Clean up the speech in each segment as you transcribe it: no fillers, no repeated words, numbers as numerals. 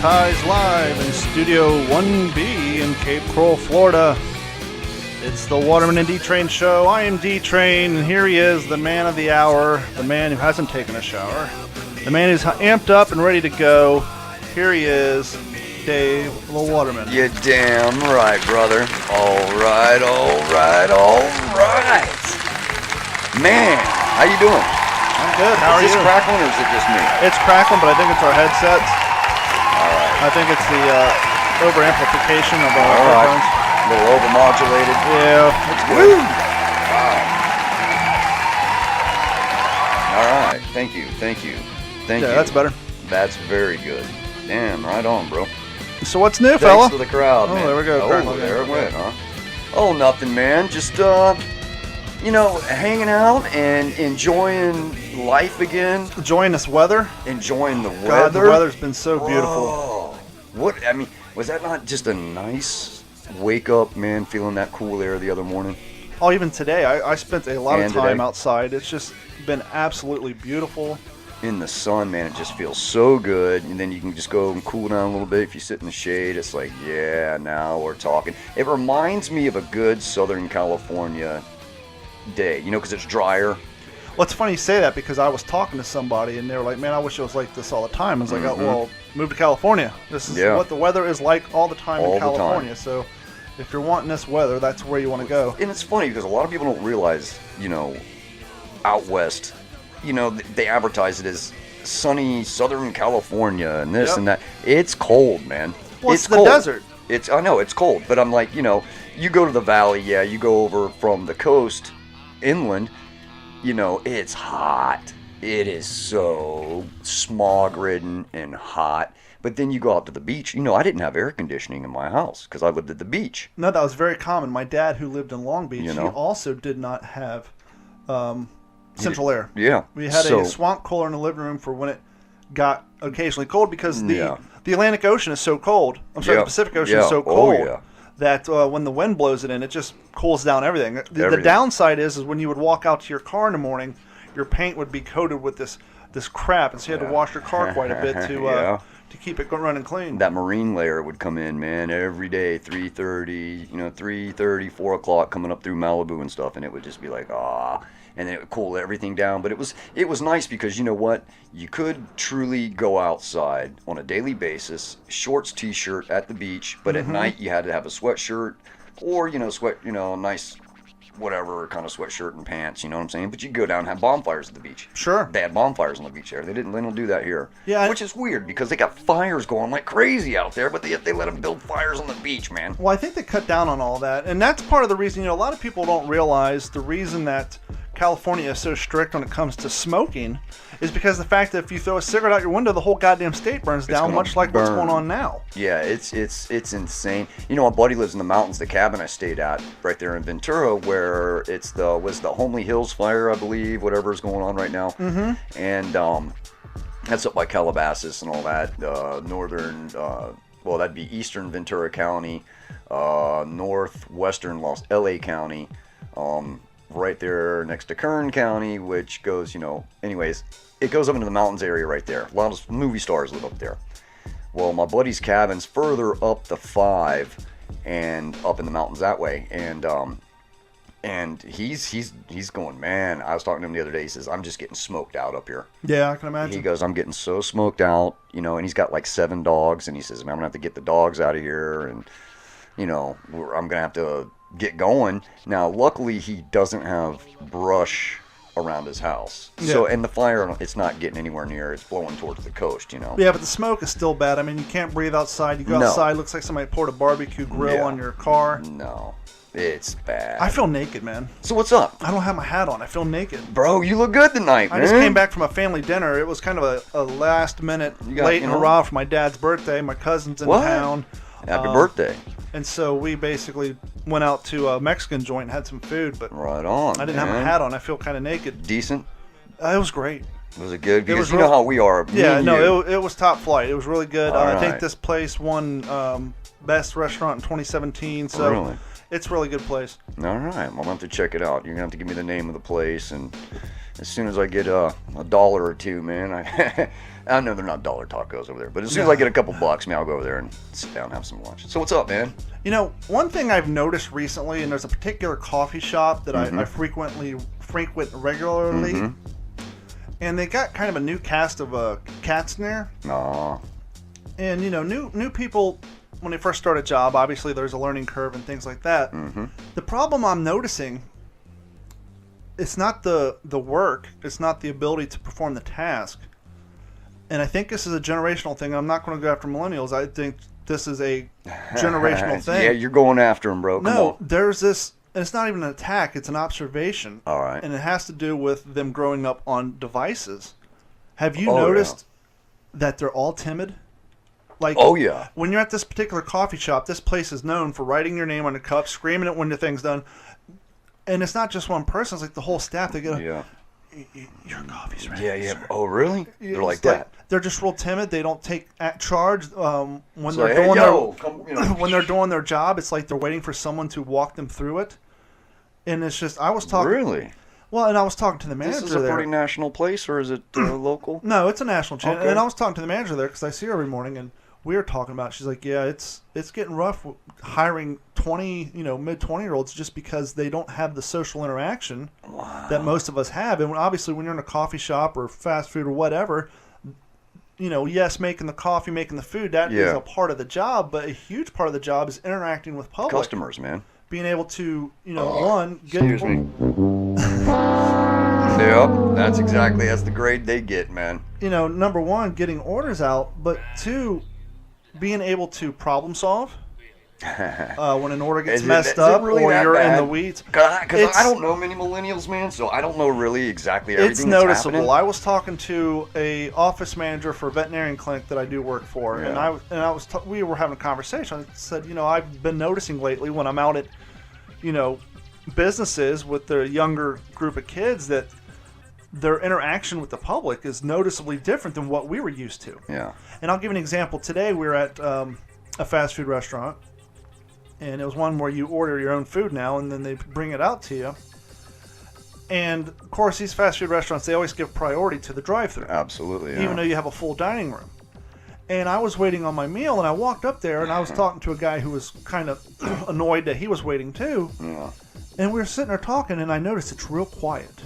advertise live in Studio 1B in Cape Coral, Florida. It's the Waterman and D-Train show. I am D-Train, and here he is, the man of the hour, the man who hasn't taken a shower, the man who's amped up and ready to go. Here he is, Dave the Waterman. You're damn right, brother. All right. Man, how you doing? I'm good. How are you? Is this crackling or is it just me? It's crackling, but I think it's our headsets. All right. I think it's the over-amplification of our headphones. A little over-modulated. Yeah, it's good. Woo! Wow. All right. Thank you. Yeah, that's better. That's very good. Damn, right on, bro. So what's new, fella? Thanks to the crowd, man. There we go. Oh, there it went, huh? Oh, nothing, man. Just, hanging out and enjoying life again. Enjoying this weather. Enjoying the weather. God, the weather's been so beautiful. Oh, was that not just a nice wake up, man, feeling that cool air the other morning? Oh, even today, I spent a lot of time today. outside. It's just been absolutely beautiful. In the sun, man, it just feels so good. And then you can just go and cool down a little bit. If you sit in the shade, it's like, yeah, now we're talking. It reminds me of a good Southern California day, because it's drier. Well, it's funny you say that because I was talking to somebody and they were like, man, I wish it was like this all the time. I was like, oh, well, move to California. This is what the weather is like all the time in California. So if you're wanting this weather, that's where you want to go. And it's funny because a lot of people don't realize, out west, they advertise it as sunny Southern California and this and that. It's cold, man. Well, it's the desert. I know it's cold, but I'm like, you go to the valley, you go over from the coast inland, it's hot. It is so smog-ridden and hot. But then you go out to the beach. I didn't have air conditioning in my house because I lived at the beach. No, that was very common. My dad, who lived in Long Beach, he also did not have central air. Yeah. We had a swamp cooler in the living room for when it got occasionally cold because the Atlantic Ocean is so cold. I'm sorry, the Pacific Ocean is so cold that when the wind blows it in, it just cools down everything. The downside is when you would walk out to your car in the morning, your paint would be coated with this crap, and so you had to wash your car quite a bit to keep it running clean. That marine layer would come in, man, every day, 3:30, 3:30, 4 o'clock, coming up through Malibu and stuff, and it would just be like, and then it would cool everything down. But it was nice because, you know what? You could truly go outside on a daily basis, shorts, t-shirt at the beach, but at night you had to have a sweatshirt or, a nice whatever kind of sweatshirt and pants, you know what I'm saying? But you go down and have bonfires at the beach. Sure. They had bonfires on the beach there. They don't do that here. Yeah. Which is weird because they got fires going like crazy out there, but they let them build fires on the beach, man. Well, I think they cut down on all that. And that's part of the reason, a lot of people don't realize the reason that California is so strict when it comes to smoking is because the fact that if you throw a cigarette out your window, the whole goddamn state burns down, much like what's going on now. Yeah, it's insane. My buddy lives in the mountains. The cabin I stayed at right there in Ventura, where was the Homely Hills fire, I believe, whatever is going on right now. Mm-hmm. And that's up by Calabasas and all that. Northern, that'd be Eastern Ventura County, northwestern LA County. Right there next to Kern County, which goes, anyways, it goes up into the mountains area right there. A lot of movie stars live up there. Well, my buddy's cabin's further up the 5 and up in the mountains that way. And he's going, man, I was talking to him the other day. He says, I'm just getting smoked out up here. Yeah, I can imagine. He goes, I'm getting so smoked out, and he's got like 7 dogs. And he says, man, I'm going to have to get the dogs out of here. And, I'm going to have to get going. Now, luckily, he doesn't have brush around his house. Yeah. So, and the fire, it's not getting anywhere near. It's blowing towards the coast, Yeah, but the smoke is still bad. I mean, you can't breathe outside. You go outside, looks like somebody poured a barbecue grill on your car. No, it's bad. I feel naked, man. So what's up? I don't have my hat on. I feel naked. Bro, you look good tonight, man. I just came back from a family dinner. It was kind of a last minute late hurrah for my dad's birthday. My cousin's in town. Happy birthday. And so we basically went out to a Mexican joint and had some food, but right on. I didn't have my hat on. I feel kind of naked. Decent? It was great. Was it good? Because you know how we are. Yeah, it was top flight. It was really good. I think this place won Best Restaurant in 2017. So really? It's a really good place. All right. I'll have to check it out. You're going to have to give me the name of the place. And as soon as I get $1 or $2, man, I know they're not dollar tacos over there. But as soon as I get a couple bucks, man, I'll go over there and sit down and have some lunch. So what's up, man? You know, one thing I've noticed recently, and there's a particular coffee shop that I frequent regularly. And they got kind of a new cast of cats in there. Aw. And, you know, new people, when they first start a job, obviously there's a learning curve and things like that. The problem I'm noticing, it's not the work, it's not the ability to perform the task. And I think this is a generational thing. I'm not going to go after millennials. I think this is a generational thing. Yeah, you're going after them, bro. Come on. There's this, and it's not even an attack, it's an observation. All right. And it has to do with them growing up on devices. Have you noticed that they're all timid? Like, when you're at this particular coffee shop, this place is known for writing your name on the cup, screaming it when the thing's done. And it's not just one person, it's like the whole staff. They go, your coffee's ready. Yeah. Oh, really? They're like that. They're just real timid. They don't take charge when they're doing their job. It's like they're waiting for someone to walk them through it. And it's just, I was talking. Really? Well, and I was talking to the manager there. This is a pretty national place, or is it local? No, it's a national chain. Okay. And I was talking to the manager there because I see her every morning, and we were talking about it. She's like, yeah, it's getting rough hiring mid-20-year-olds just because they don't have the social interaction that most of us have. And obviously, when you're in a coffee shop or fast food or whatever, making the coffee, making the food, that is a part of the job, but a huge part of the job is interacting with public. Customers, man. Being able to, Excuse me. Yep, that's the grade they get, man. Number one, getting orders out, but two, being able to problem solve when an order gets messed up really or you're in the weeds. Because I don't know many millennials, man, so I don't know really exactly everything that's noticeable. Happening. I was talking to a office manager for a veterinarian clinic that I do work for, and we were having a conversation. I said, I've been noticing lately when I'm out at, businesses with the younger group of kids that their interaction with the public is noticeably different than what we were used to. Yeah. And I'll give you an example. Today we were at a fast food restaurant, and it was one where you order your own food now, and then they bring it out to you. And, of course, these fast food restaurants, they always give priority to the drive-thru. Absolutely, yeah. Even though you have a full dining room. And I was waiting on my meal, and I walked up there, and I was talking to a guy who was kind of annoyed that he was waiting, too. Yeah. And we were sitting there talking, and I noticed it's real quiet.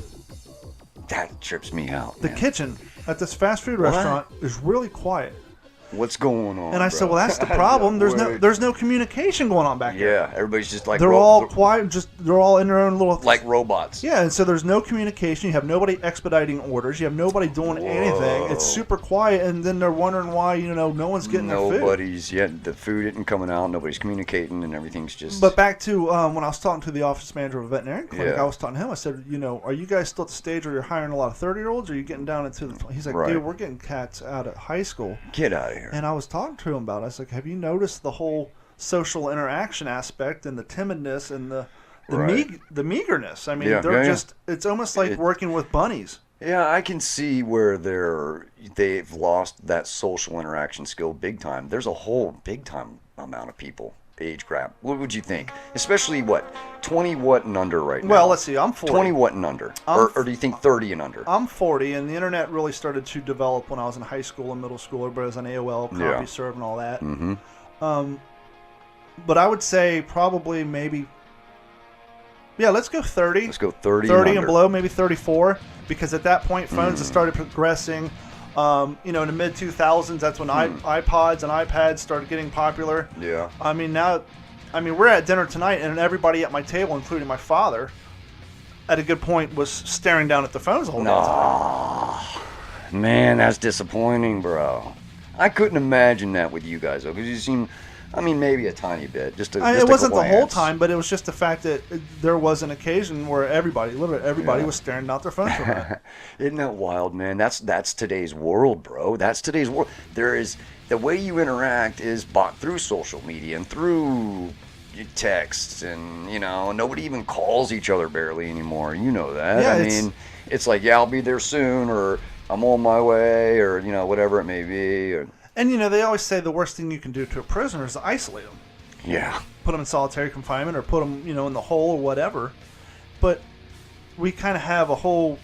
That trips me out, man. The kitchen at this fast food restaurant is really quiet. What's going on? And I said, well, that's the problem. There's no communication going on back there. Yeah, everybody's just like they're all quiet. They're all in their own little like robots. Yeah, and so there's no communication. You have nobody expediting orders. You have nobody doing anything. It's super quiet, and then they're wondering why no one's getting their food. The food isn't coming out. Nobody's communicating, and everything's just. But back to when I was talking to the office manager of a veterinarian clinic, I was talking to him. I said, are you guys still at the stage where you're hiring a lot of 30-year-olds, or are you getting down into the? He's like, dude, we're getting cats out of high school. Get out of here. And I was talking to him about it. I was like, have you noticed the whole social interaction aspect and the timidness and the meagerness? I mean, it's almost like working with bunnies. Yeah, I can see where they've lost that social interaction skill big time. There's a whole big time amount of people age crap. What would you think? Especially 20 what and under right now? Well, let's see. I'm 40. 20 what and under? Or do you think 30 and under? I'm 40, and the internet really started to develop when I was in high school and middle school. Everybody was on AOL, CompuServe, and all that. Mm-hmm. But I would say probably maybe... Yeah, let's go 30. Let's go 30 and below, maybe 34, because at that point, phones have started progressing. In the mid-2000s, that's when iPods and iPads started getting popular. Yeah. We're at dinner tonight, and everybody at my table, including my father, at a good point, was staring down at the phones the whole time. Man, that's disappointing, bro. I couldn't imagine that with you guys, though, because you seem... maybe a tiny bit. It wasn't the whole time, but it was just the fact that there was an occasion where literally everybody was staring out their phones. Isn't that wild, man? That's today's world, bro. That's today's world. The way you interact is bought through social media and through texts, and nobody even calls each other barely anymore. You know that. Yeah, it's like, I'll be there soon, or I'm on my way, or whatever it may be. And they always say the worst thing you can do to a prisoner is isolate them. Yeah. put them in solitary confinement or put them, in the hole or whatever. But we kind of have a whole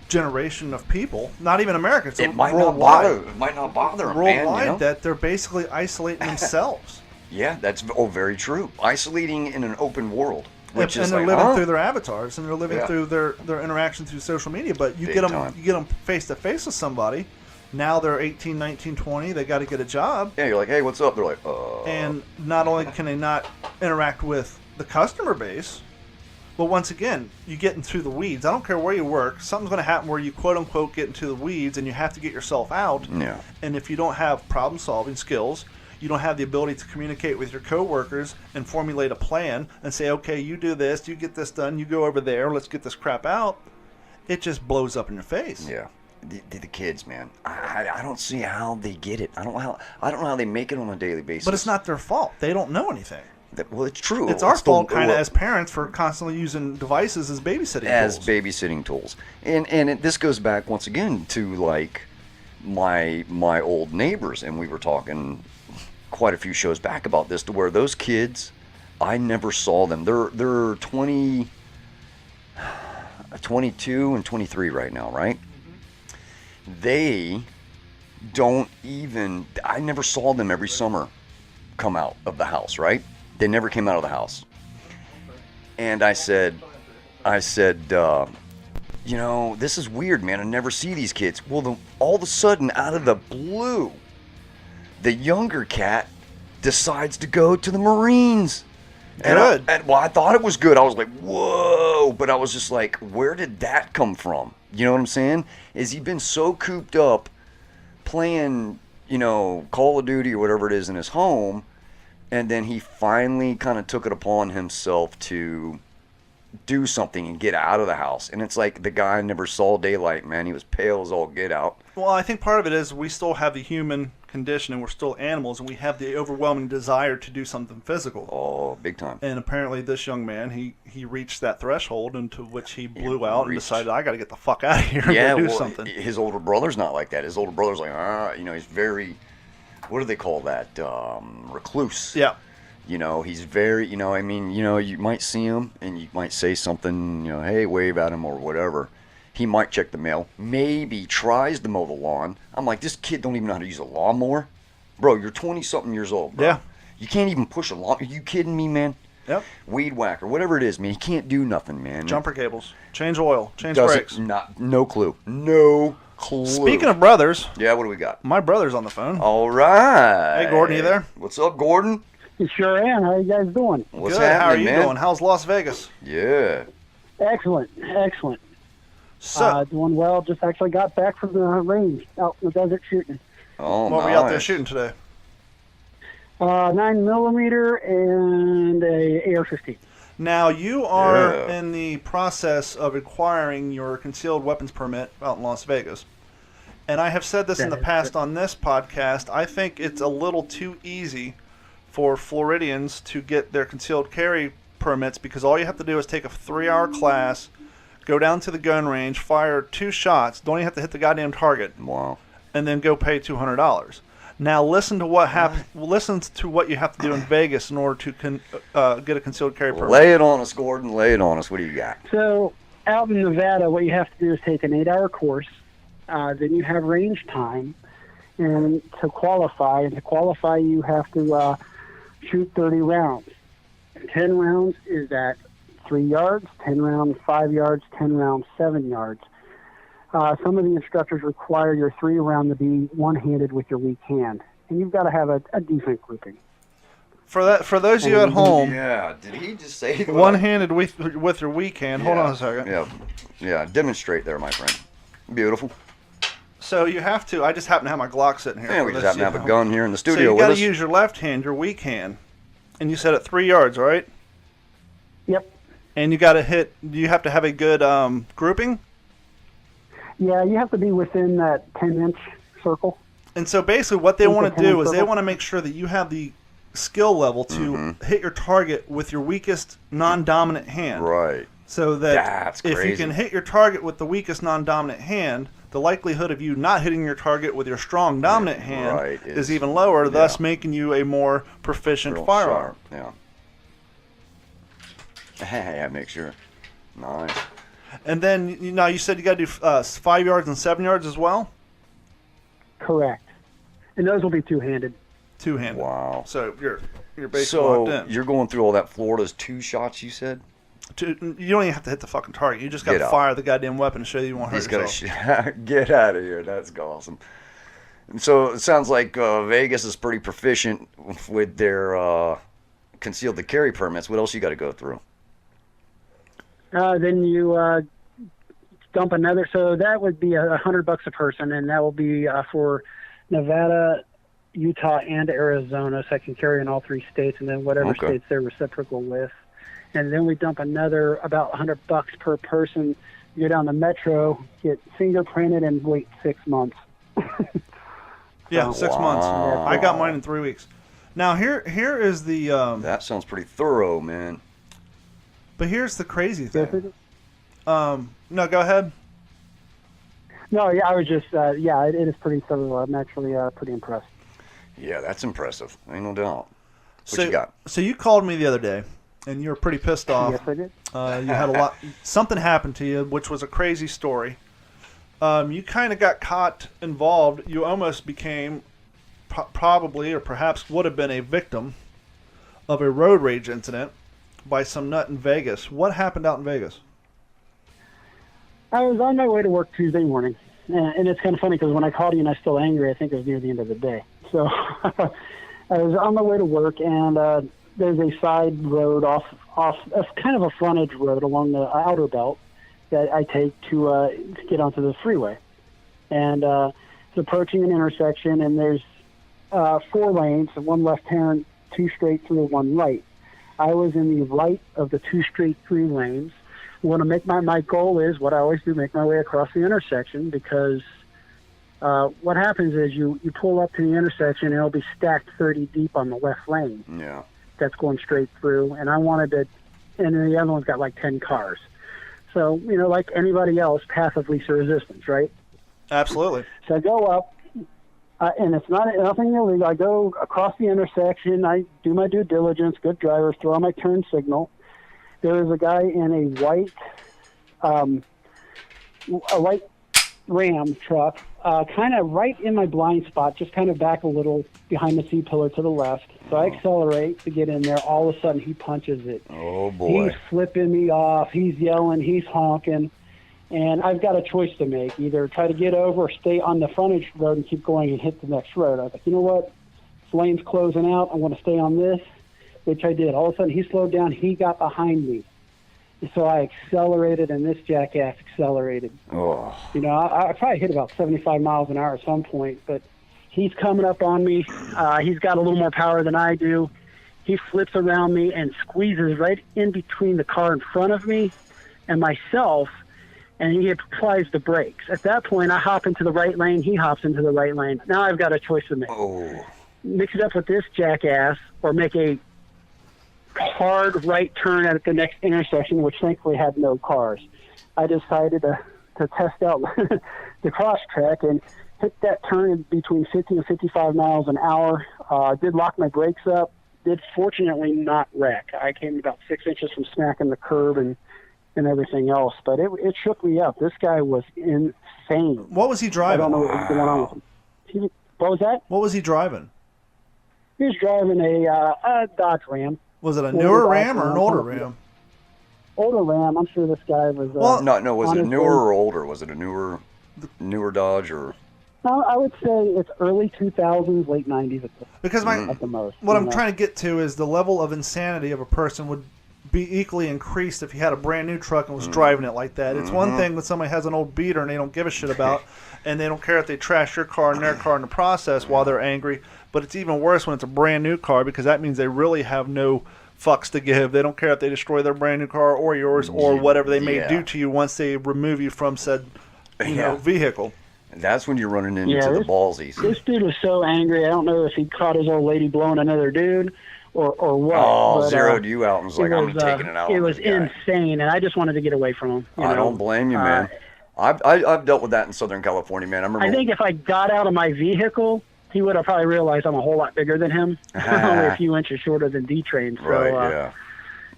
generation of people, not even Americans, it might not bother them, worldwide, man, that they're basically isolating themselves. Yeah, that's very true. Isolating in an open world. And they're living through their avatars, and they're living through their interaction through social media. But you get them face to face with somebody. Now they're 18, 19, 20. They got to get a job. Yeah, you're like, hey, what's up? They're like, And not only can they not interact with the customer base, but once again, you get into the weeds. I don't care where you work. Something's going to happen where you, quote unquote, get into the weeds, and you have to get yourself out. Yeah. And if you don't have problem solving skills, you don't have the ability to communicate with your coworkers and formulate a plan and say, okay, you do this, you get this done, you go over there, let's get this crap out. It just blows up in your face. Yeah. The kids, man. I don't see how they get it. I don't know how they make it on a daily basis. But it's not their fault. They don't know anything. Well, it's true. It's our fault, kind of, as parents, for constantly using devices as babysitting tools. And this goes back once again to like my old neighbors, and we were talking quite a few shows back about this, to where those kids, I never saw them. They're 22 and 23 right now, right? They don't even, I never saw them every summer come out of the house, right? They never came out of the house. And I said, this is weird, man. I never see these kids. Well, all of a sudden, out of the blue, the younger cat decides to go to the Marines. Good. I thought it was good. I was like, whoa. But I was just like, where did that come from? You know what I'm saying? Is he been so cooped up playing, Call of Duty or whatever it is in his home, and then he finally kind of took it upon himself to do something and get out of the house. And it's like the guy never saw daylight, man. He was pale as all get out. Well, I think part of it is we still have the human condition, and we're still animals, and we have the overwhelming desire to do something physical. Oh, big time. And apparently this young man, he reached that threshold into which he blew out and decided, I got to get the fuck out of here and go do something. His older brother's not like that. His older brother's like, he's very, what do they call that? Recluse. Yeah. He's very, you might see him and you might say something, hey, wave at him or whatever. He might check the mail, maybe tries to mow the lawn. I'm like, this kid don't even know how to use a lawnmower. Bro, you're 20-something years old, bro. Yeah. You can't even push a lawn. Are you kidding me, man? Yep. Weed whacker, whatever it is, man. He can't do nothing, man. Jumper cables. Change oil. Change brakes. No clue. No clue. Speaking of brothers. Yeah, what do we got? My brother's on the phone. All right. Hey, Gordon, you there? What's up, Gordon? Sure am. How are you guys doing? What's Good. happening, How are you man? doing? How's Las Vegas? Yeah. Excellent. So, doing well. Just actually got back from the range out in the desert shooting. Oh, what were you out there shooting today? 9mm and a AR-15. Now, you are in the process of acquiring your concealed weapons permit out in Las Vegas. And I have said this in the past on this podcast. I think it's a little too easy for Floridians to get their concealed carry permits, because all you have to do is take a 3-hour class, go down to the gun range, fire 2 shots, don't even have to hit the goddamn target. Wow. And then go pay $200. Now listen to what listen to what you have to do in Vegas in order to get a concealed carry permit. Lay it on us, Gordon. Lay it on us. What do you got? So out in Nevada, what you have to do is take an 8-hour course. Then you have range time, and to qualify, you have to shoot 30 rounds. 10 rounds is at 3 yards, 10 rounds 5 yards, 10 rounds 7 yards. Some of the instructors require your 3-round to be one-handed with your weak hand, and you've got to have a decent grouping. For those of you at home, yeah, did he just say one-handed with your weak hand? Yeah. Hold on a second. Yeah. Demonstrate there, my friend. Beautiful. So you have to. I just happen to have my Glock sitting here. Yeah, we just happen to have a gun here in the studio. So you got to use your left hand, your weak hand, and you said at 3 yards, right? Yep. And you got to hit. You have to have a good grouping. Yeah, you have to be within that 10-inch circle. And so basically, what they want to do is they want to make sure that you have the skill level to hit your target with your weakest non-dominant hand. Right. So that if you can hit your target with the weakest non-dominant hand, the likelihood of you not hitting your target with your strong dominant hand is even lower, thus making you a more proficient firearm. Yeah. Yeah, make sure. Nice. And then, you said you got to do 5 yards and 7 yards as well? Correct. And those will be two-handed. Two-handed. Wow. So you're basically locked in. You're going through all that Florida's 2 shots, you said? You don't even have to hit the fucking target. You just got to fire the goddamn weapon to show you won't hurt yourself. Get out of here. That's awesome. And so it sounds like Vegas is pretty proficient with their concealed carry permits. What else you got to go through? Then you dump another. So that would be $100 a person, and that will be for Nevada, Utah, and Arizona. So I can carry in all 3 states, and then whatever states they're reciprocal with. And then we dump another about $100 per person. You go down the metro, get fingerprinted, and wait 6 months. Yeah, 6 months. I got mine in 3 weeks. Now here is the. That sounds pretty thorough, man. But here's the crazy thing. No, go ahead. No, yeah, I was just it is pretty thorough. I'm actually pretty impressed. Yeah, that's impressive. Ain't no doubt. What you got? So you called me the other day, and you were pretty pissed off. Yes, I did. You had a lot. Something happened to you, which was a crazy story. You kind of got caught involved. You almost became probably, or perhaps would have been, a victim of a road rage incident by some nut in Vegas. What happened out in Vegas? I was on my way to work Tuesday morning, and it's kind of funny because when I called you and I was still angry, I think it was near the end of the day. So I was on my way to work, and there's a side road off kind of a frontage road along the outer belt that I take to get onto the freeway. And it's approaching an intersection, and there's 4 lanes, 1 left turn, 2 straight through, 1 right. I was in the right of the 2 straight through lanes. I want to make my goal is what I always do, make my way across the intersection, because what happens is you pull up to the intersection and it'll be stacked 30 deep on the left lane. Yeah. That's going straight through, and I wanted to, and then the other one's got like 10 cars. So, like anybody else, path of least resistance, right? Absolutely. So I go up, and it's nothing illegal. I go across the intersection. I do my due diligence, good driver, throw on my turn signal. There is a guy in a white Ram truck, kind of right in my blind spot, just kind of back a little behind the C-pillar to the left. So I accelerate to get in there. All of a sudden, he punches it. Oh, boy. He's flipping me off. He's yelling. He's honking. And I've got a choice to make. Either try to get over or stay on the frontage road and keep going and hit the next road. I was like, you know what? This lane's closing out. I want to stay on this, which I did. All of a sudden, he slowed down. He got behind me. So I accelerated, and this jackass accelerated. Oh. I probably hit about 75 miles an hour at some point, but he's coming up on me. He's got a little more power than I do. He flips around me and squeezes right in between the car in front of me and myself, and he applies the brakes. At that point, I hop into the right lane. He hops into the right lane. Now I've got a choice to make. Oh. Mix it up with this jackass or make a hard right turn at the next intersection, which thankfully had no cars. I decided to test out the cross track and hit that turn between 50 and 55 miles an hour. Did lock my brakes up. Did fortunately not wreck. I came about 6 inches from smacking the curb and everything else, but it shook me up. This guy was insane. What was he driving? I don't know what was going on with him. What was that? What was he driving? He was driving a Dodge Ram. Was it a newer Ram or an older Ram? Older Ram. I'm sure this guy was. No. Was it newer or older? Was it a newer Dodge or? No, I would say it's early 2000s, late 90s at the most. What I'm trying to get to is the level of insanity of a person would be equally increased if he had a brand new truck and was driving it like that. It's one thing when somebody has an old beater and they don't give a shit about, and they don't care if they trash your car and their car in the process while they're angry. But it's even worse when it's a brand new car, because that means they really have no fucks to give. They don't care if they destroy their brand new car or yours or whatever they may do to you once they remove you from said vehicle. That's when you're running into the ballsies. This dude was so angry. I don't know if he caught his old lady blowing another dude or what. Oh, but, zeroed you out and was like, I'm taking it out. It was insane, and I just wanted to get away from him. I don't blame you, man. I've dealt with that in Southern California, man. I think if I got out of my vehicle, he would have probably realized I'm a whole lot bigger than him. Only a few inches shorter than D-Train. So, right, yeah.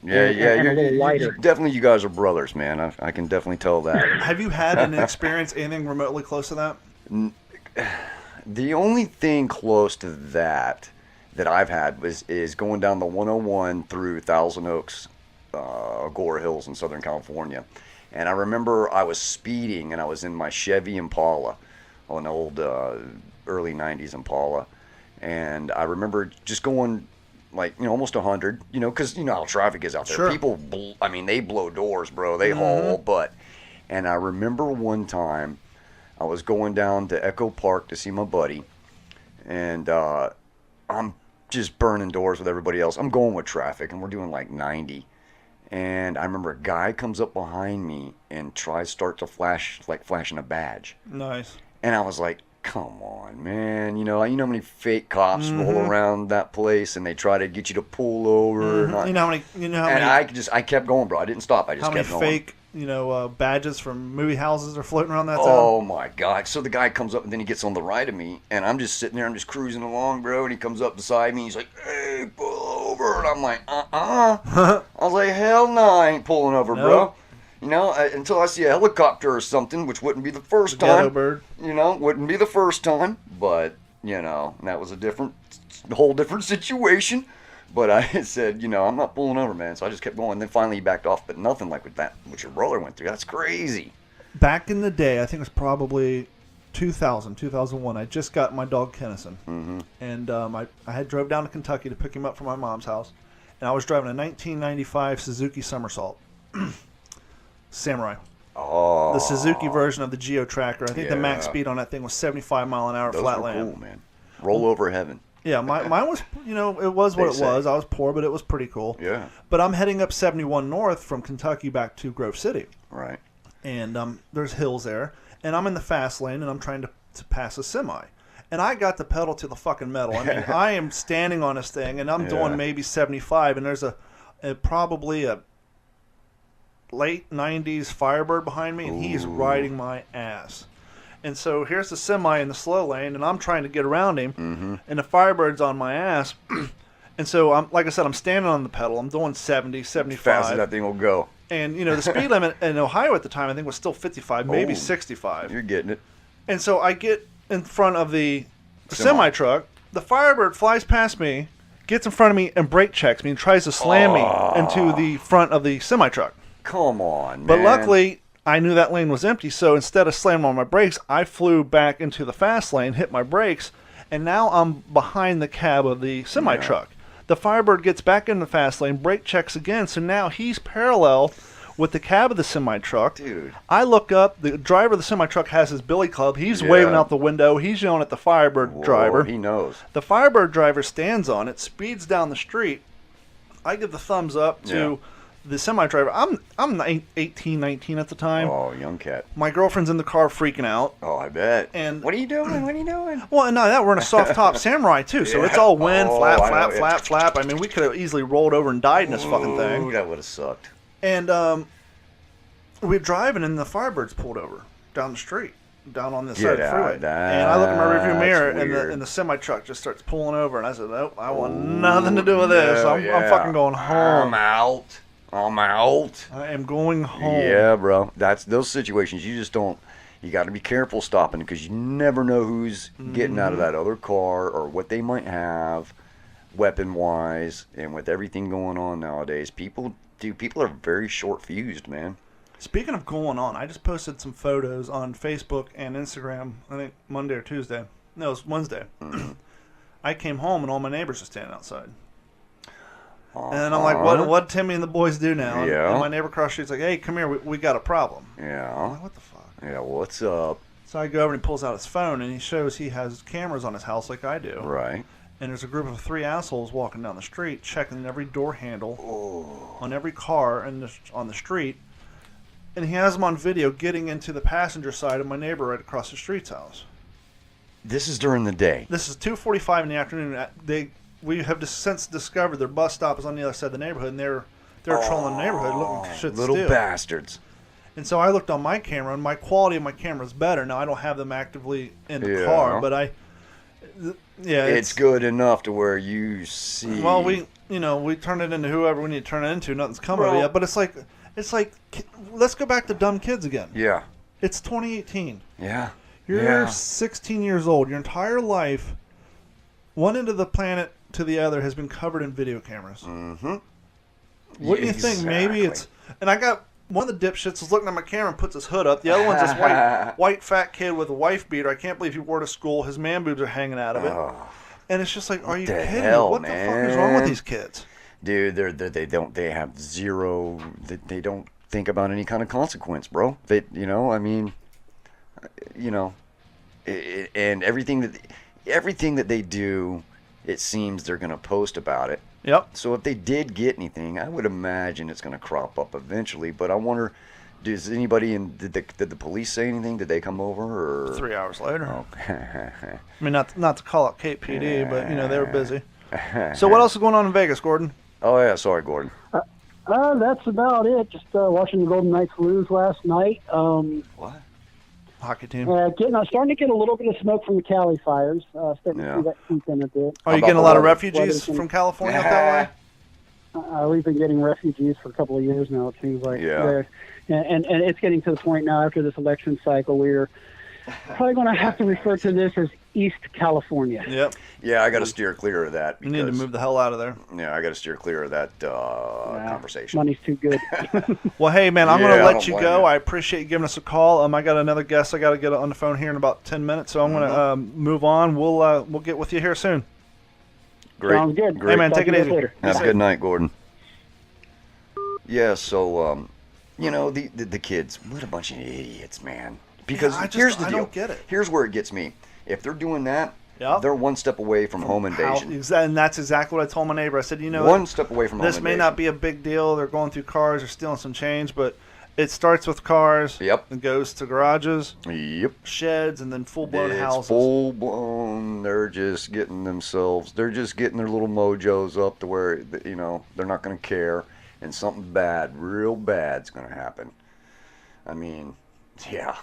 and a little lighter. Definitely, you guys are brothers, man. I can definitely tell that. Have you had an experience anything remotely close to that? The only thing close to that I've had is going down the 101 through Thousand Oaks, Gore Hills in Southern California. And I remember I was speeding, and I was in my Chevy Impala, an old early 90s Impala. And I remember just going almost 100, because you know how traffic is out there. Sure. People, they blow doors, bro. They haul butt. And I remember one time I was going down to Echo Park to see my buddy, and I'm just burning doors with everybody else. I'm going with traffic, and we're doing 90. And I remember a guy comes up behind me and start to flash, flashing a badge. Nice. And I was like, come on, man. You know how many fake cops roll around that place, and they try to get you to pull over. You know how many. I kept going, bro. I didn't stop. I just kept going. How many fake, badges from movie houses are floating around that town? Oh my God. So the guy comes up, and then he gets on the right of me, and I'm just sitting there. I'm just cruising along, bro. And he comes up beside me. He's like, hey, pull over. And I'm like, I was like, hell no, I ain't pulling over, bro. Until I see a helicopter or something, which wouldn't be the first time. Ghetto bird. Wouldn't be the first time. But, that was a whole different situation. But I said, I'm not pulling over, man. So I just kept going. And then finally he backed off. But nothing like what your brother went through. That's crazy. Back in the day, I think it was probably 2001, I just got my dog Kennison. Mm-hmm. And I had drove down to Kentucky to pick him up from my mom's house. And I was driving a 1995 Suzuki Somersault. Samurai. Oh. The Suzuki version of the Geo Tracker. I think the max speed on that thing was 75 mile an hour flat land. Cool, man. Roll over heaven. Yeah, mine was, it was what it was. I was poor, but it was pretty cool. Yeah. But I'm heading up 71 north from Kentucky back to Grove City. Right. And there's hills there. And I'm in the fast lane, and I'm trying to pass a semi. And I got the pedal to the fucking metal. I mean, I am standing on this thing, and I'm doing maybe 75, and there's probably a late 90s Firebird behind me, and he's riding my ass. And so here's the semi in the slow lane, and I'm trying to get around him, and the Firebird's on my ass. And so, like I said, I'm standing on the pedal. I'm doing 70, 75. Fast as that thing will go. And, the speed limit in Ohio at the time, I think, was still 55, maybe 65. You're getting it. And so I get in front of the semi-truck. The Firebird flies past me, gets in front of me, and brake checks me and tries to slam me into the front of the semi-truck. Come on, man. But luckily, I knew that lane was empty, so instead of slamming on my brakes, I flew back into the fast lane, hit my brakes, and now I'm behind the cab of the semi-truck. The Firebird gets back in the fast lane, brake checks again, so now he's parallel with the cab of the semi-truck. Dude. I look up, the driver of the semi-truck has his billy club, he's waving out the window, he's yelling at the Firebird driver. He knows. The Firebird driver stands on it, speeds down the street. I give the thumbs up to the semi-driver. I'm 18, 19 at the time. Oh, young cat. My girlfriend's in the car freaking out. Oh, I bet. And what are you doing? Well, no, that we're in a soft top Samurai too, so it's all wind, flap. I mean, we could have easily rolled over and died in this fucking thing. Ooh, that would have sucked. And we're driving, and the Firebird's pulled over down the street, down on this side of the freeway. And I look in my rearview mirror, and the semi-truck just starts pulling over, and I said, nope, I want nothing to do with this. I'm fucking going home. I'm out. I am going home. Yeah, bro. That's those situations. You just don't. You got to be careful stopping because you never know who's getting out of that other car or what they might have, weapon-wise, and with everything going on nowadays. People are very short-fused, man. Speaking of going on, I just posted some photos on Facebook and Instagram. I think Monday or Tuesday. No, it was Wednesday. I came home and all my neighbors were standing outside. And I'm like, what Timmy and the boys do now? And my neighbor across the street's like, hey, come here, we got a problem. Yeah. I'm like, what the fuck? Yeah, what's up? So I go over and he pulls out his phone and he shows he has cameras on his house like I do. Right. And there's a group of 3 assholes walking down the street checking every door handle on every car on the street. And he has them on video getting into the passenger side of my neighbor right across the street's house. This is during the day. This is 2:45 in the afternoon. We have since discovered their bus stop is on the other side of the neighborhood, and they're trolling the neighborhood looking for shit to steal. Little bastards. And so I looked on my camera, and my quality of my camera is better. Now, I don't have them actively in the car, but it's good enough to where you see. Well, we turn it into whoever we need to turn it into. Nothing's come of it yet. But it's like, let's go back to dumb kids again. Yeah. It's 2018. Yeah. You're 16 years old. Your entire life, one end of the planet to the other, has been covered in video cameras. Mm-hmm. Wouldn't you think maybe it's... And I got... One of the dipshits was looking at my camera and puts his hood up. The other one's this white fat kid with a wife beater. I can't believe he wore to school. His man boobs are hanging out of it. Oh. And it's just like, are you kidding me? What the fuck is wrong with these kids? Dude, they have zero, they don't think about any kind of consequence, bro. And everything that they do, it seems they're going to post about it. Yep. So if they did get anything, I would imagine it's going to crop up eventually. But I wonder, does anybody did the police say anything? Did they come over? Or 3 hours later. Okay. I mean, not to call out Kate PD, but they were busy. So what else is going on in Vegas, Gordon? Oh yeah, sorry, Gordon. That's about it. Just watching the Golden Knights lose last night. What? Hockey team. Starting to get a little bit of smoke from the Cali fires. Starting to see that creep in a bit. Are you getting a lot of refugees from California up that way? We've been getting refugees for a couple of years now, it seems like. Yeah. And it's getting to the point now after this election cycle we're probably going to have to refer to this as East California. Yep. Yeah, I got to steer clear of that. You need to move the hell out of there. Yeah, I got to steer clear of that conversation. Money's too good. Well, hey, man, I'm going to let you go. I appreciate you giving us a call. I got another guest I got to get on the phone here in about 10 minutes, so I'm going to move on. We'll get with you here soon. Great. Sounds good. Great. Hey, man, take it easy. Have a good night, Gordon. Yeah, so, the kids, what a bunch of idiots, man. Because here's the deal. I don't get it. Here's where it gets me. If they're doing that, yep, they're one step away from home invasion. And that's exactly what I told my neighbor. I said, one step away from home invasion. This may not be a big deal. They're going through cars. They're stealing some change, but it starts with cars. Yep. And goes to garages. Yep. Sheds, and then full-blown houses. Full-blown. They're just getting their little mojos up to where, they're not going to care. And something bad, real bad's going to happen. I mean, yeah.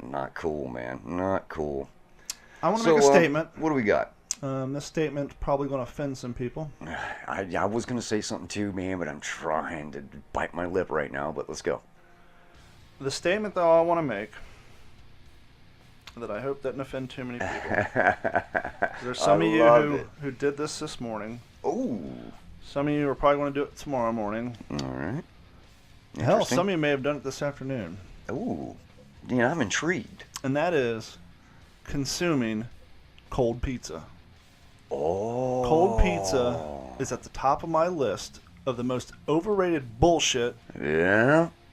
Not cool, man. Not cool. I want to make a statement. What do we got? This statement's probably going to offend some people. I was going to say something too, man, but I'm trying to bite my lip right now, but let's go. The statement, though, I want to make, that I hope doesn't offend too many people. There's some of you who did this morning. Ooh. Some of you are probably going to do it tomorrow morning. All right. Hell, some of you may have done it this afternoon. Ooh. Yeah, I'm intrigued. And that is consuming cold pizza. Oh. Cold pizza is at the top of my list of the most overrated bullshit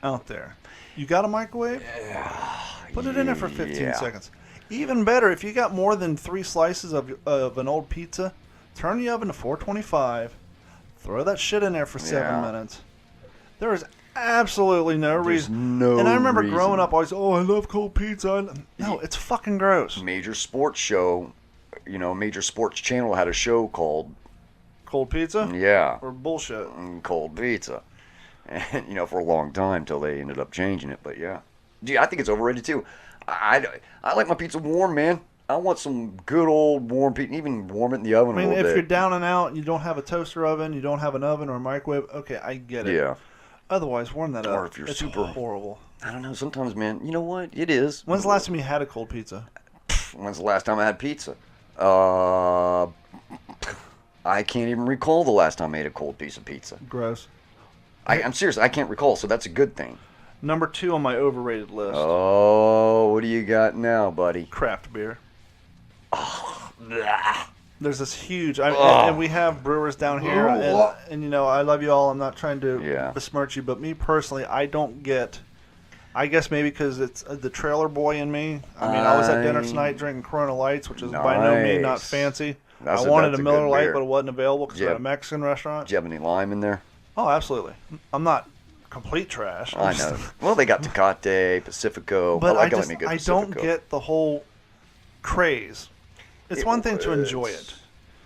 out there. You got a microwave? Yeah. Put it in there for 15 seconds. Even better, if you got more than 3 slices of an old pizza, turn the oven to 425, throw that shit in there for 7 minutes. There is absolutely no reason. And I remember growing up always, I love cold pizza. No, it's fucking gross. Major sports show, major sports channel had a show called Cold Pizza? Yeah. Or bullshit. Cold Pizza. And, for a long time till they ended up changing it. But yeah. Dude, I think it's overrated too. I like my pizza warm, man. I want some good old warm pizza, even warm it in the oven a little bit. If you're down and out, you don't have a toaster oven, you don't have an oven or a microwave, okay, I get it. Yeah. Otherwise, warm that up. Or if you're super horrible. I don't know. Sometimes, man, you know what? It is. When's the last time you had a cold pizza? When's the last time I had pizza? I can't even recall the last time I ate a cold piece of pizza. Gross. I'm serious. I can't recall, so that's a good thing. Number 2 on my overrated list. Oh, what do you got now, buddy? Craft beer. Oh, there's this huge, and we have brewers down here, and I love you all. I'm not trying to besmirch you, but me personally, I don't get. I guess maybe because it's the trailer boy in me. I mean, I was at dinner tonight drinking Corona Lights, which is by no means not fancy. I wanted a Miller Lite, but it wasn't available because we're at a Mexican restaurant. Do you have any lime in there? Oh, absolutely. I'm not complete trash. I know. Well, they got Tecate, Pacifico. But I don't get the whole craze. It's one thing to enjoy it.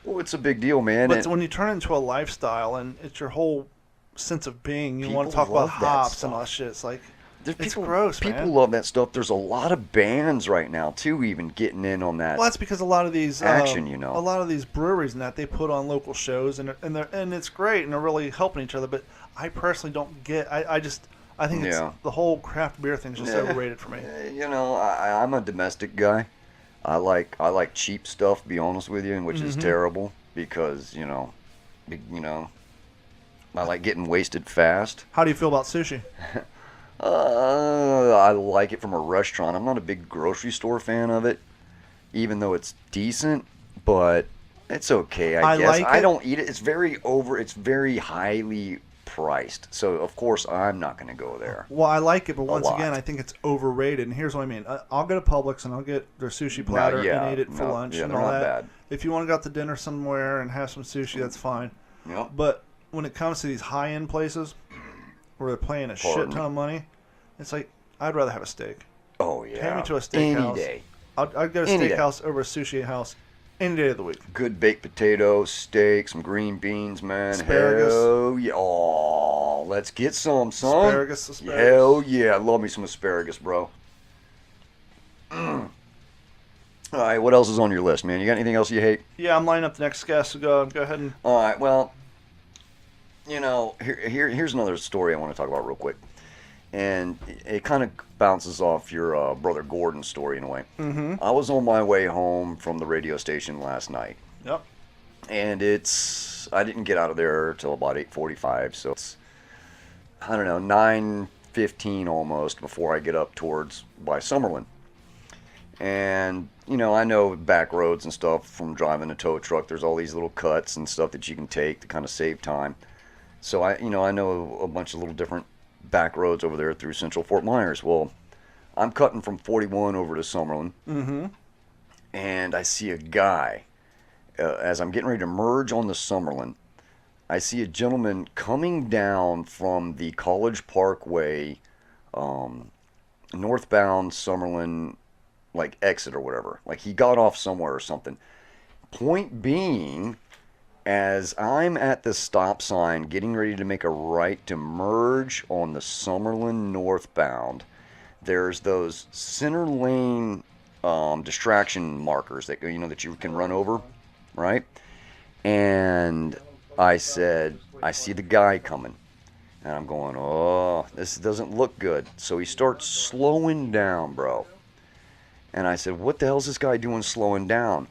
Well, it's a big deal, man. But when you turn it into a lifestyle and it's your whole sense of being, you want to talk about hops and all that shit. It's like It's gross, man. People love that stuff. There's a lot of bands right now too, even getting in on that. Well, that's because a lot of these action, a lot of these breweries and that they put on local shows and it's great and they're really helping each other. But I personally don't get. I think it's the whole craft beer thing's just overrated for me. You know, I'm a domestic guy. I like cheap stuff. To be honest with you, and which is terrible because you know, I like getting wasted fast. How do you feel about sushi? I like it from a restaurant. I'm not a big grocery store fan of it, even though it's decent, but it's okay, I guess. I don't eat it. It's very highly priced. So, of course, I'm not going to go there. Well, I like it, but once again, I think it's overrated. And here's what I mean. I'll go to Publix and I'll get their sushi platter and eat it for lunch and all that. Bad. If you want to go out to dinner somewhere and have some sushi, that's fine. Yep. But when it comes to these high-end places where they're paying a shit ton of money, it's like, I'd rather have a steak. Oh, yeah. Pay me to a steakhouse. Any day. I'd go to a steakhouse over a sushi house any day of the week. Good baked potato, steak, some green beans, man. Asparagus. Hell yeah. Oh, let's get some, son. Asparagus. Hell yeah. I love me some asparagus, bro. All right, what else is on your list, man? You got anything else you hate? Yeah, I'm lining up the next guest, so go ahead and... All right, well, you know, here's another story I want to talk about real quick. And it kind of bounces off your brother Gordon's story in a way. Mm-hmm. I was on my way home from the radio station last night. Yep. And I didn't get out of there till about 8:45, so it's, I don't know, 9:15 almost before I get up by Summerlin. And, you know, I know back roads and stuff from driving a tow truck. There's all these little cuts and stuff that you can take to kind of save time. So I know a bunch of little different back roads over there through central Fort Myers. Well, I'm cutting from 41 over to Summerlin. Mm-hmm. And I see a guy, as I'm getting ready to merge on the Summerlin, I see a gentleman coming down from the College Parkway, northbound Summerlin, like exit or whatever. Like he got off somewhere or something. Point being, as I'm at the stop sign getting ready to make a right to merge on the Summerlin northbound, there's those center lane distraction markers that that you can run over, right? And I said, I see the guy coming. And I'm going, oh, this doesn't look good. So he starts slowing down, bro. And I said, what the hell is this guy doing slowing down?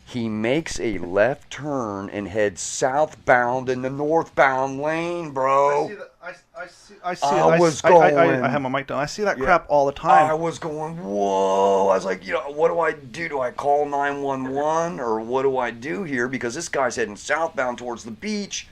He makes a left turn and heads southbound in the northbound lane, bro. I have my mic down. I see that crap all the time. I was going, whoa. I was like, what do I do? Do I call 911 or what do I do here? Because this guy's heading southbound towards the beach,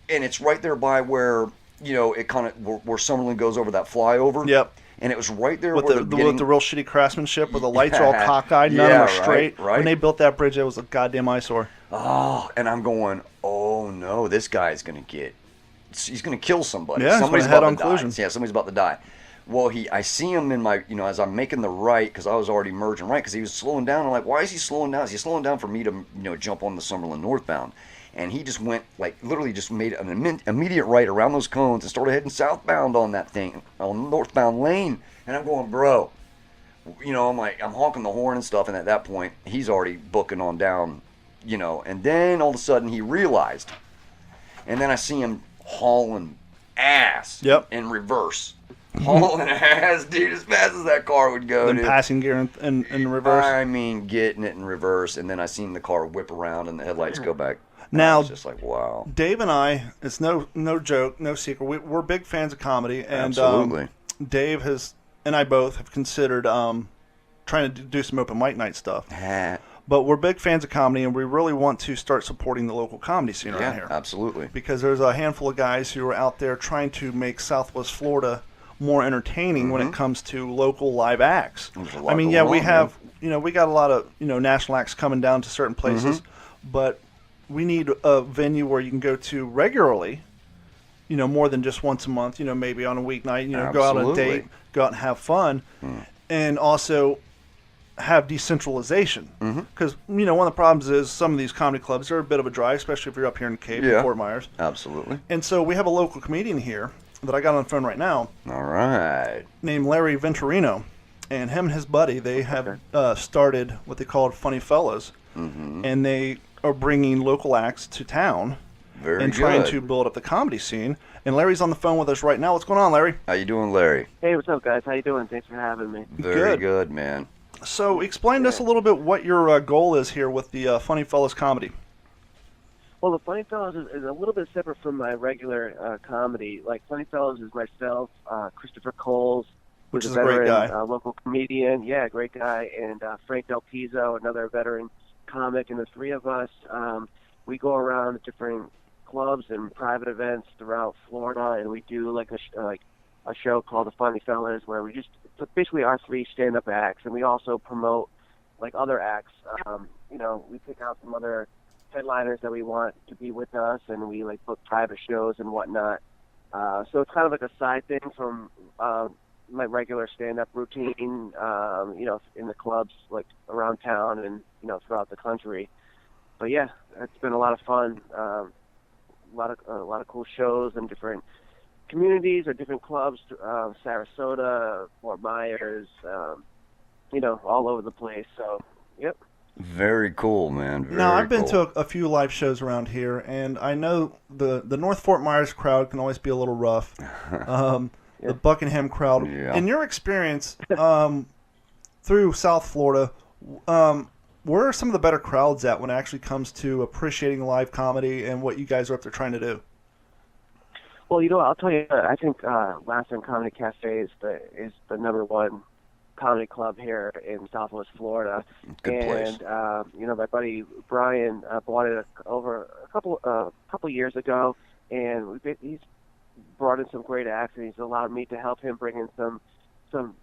and it's right there by where, it kind of, where Summerlin goes over that flyover. Yep. And it was right there with the real shitty craftsmanship, where the lights are all cockeyed, none of them are straight. Right. When they built that bridge, it was a goddamn eyesore. Oh, and I'm going, oh no, this guy's he's gonna kill somebody. Yeah, somebody's about to die. Yeah, somebody's about to die. Well, I see him in my, as I'm making the right, because I was already merging right, because he was slowing down. I'm like, why is he slowing down? Is he slowing down for me to, jump on the Summerlin northbound? And he just went, literally just made an immediate right around those cones and started heading southbound on that thing, on the northbound lane. And I'm going, bro, I'm honking the horn and stuff. And at that point, he's already booking on down, And then all of a sudden he realized. And then I see him hauling ass in reverse. Hauling ass, dude, as fast as that car would go, dude. Passing gear in reverse. I mean, getting it in reverse. And then I seen the car whip around and the headlights go back. Now, it's just like, wow. Dave and I, it's no joke, no secret. We're big fans of comedy, and absolutely. Dave and I both have considered trying to do some open mic night stuff. But we're big fans of comedy, and we really want to start supporting the local comedy scene around here. Absolutely. Because there's a handful of guys who are out there trying to make Southwest Florida more entertaining when it comes to local live acts. I mean, we have, we got a lot of, national acts coming down to certain places, but we need a venue where you can go to regularly, more than just once a month, maybe on a weeknight, go out on a date, go out and have fun, and also have decentralization. Because, one of the problems is some of these comedy clubs are a bit of a drive, especially if you're up here in Cape and Fort Myers. Absolutely. And so we have a local comedian here that I got on the phone right now. All right. named Larry Venturino, and him and his buddy, they have started what they called Funny Fellas, and they are bringing local acts to town trying to build up the comedy scene. And Larry's on the phone with us right now. What's going on, Larry? How you doing, Larry? Hey, what's up, guys? How you doing? Thanks for having me. Very good, man. So explain to us a little bit what your goal is here with the Funny Fellas comedy. Well, the Funny Fellas is a little bit separate from my regular comedy. Like, Funny Fellas is myself, Christopher Coles, which is a veteran, great guy. Local comedian, great guy, and Frank Del Pizzo, another veteran comic, and the three of us, we go around to different clubs and private events throughout Florida, and we do like a show called the Funny Fellas, where we just basically our three stand-up acts, and we also promote like other acts. We pick out some other headliners that we want to be with us, and we like book private shows and whatnot. So it's kind of like a side thing from my regular stand-up routine, in the clubs like around town and throughout the country. But yeah, it's been a lot of fun. A lot of cool shows in different communities or different clubs, Sarasota, Fort Myers, all over the place. So, yep. Very cool, man. Now, I've been to a few live shows around here, and I know the North Fort Myers crowd can always be a little rough. The Buckingham crowd. Yeah. In your experience through South Florida, where are some of the better crowds at when it actually comes to appreciating live comedy and what you guys are up there trying to do? Well, I'll tell you, I think Laugh-In Comedy Cafe is the number one comedy club here in Southwest Florida. Good place. And my buddy Brian bought it over a couple years ago, and he's brought in some great acts, and he's allowed me to help him bring in some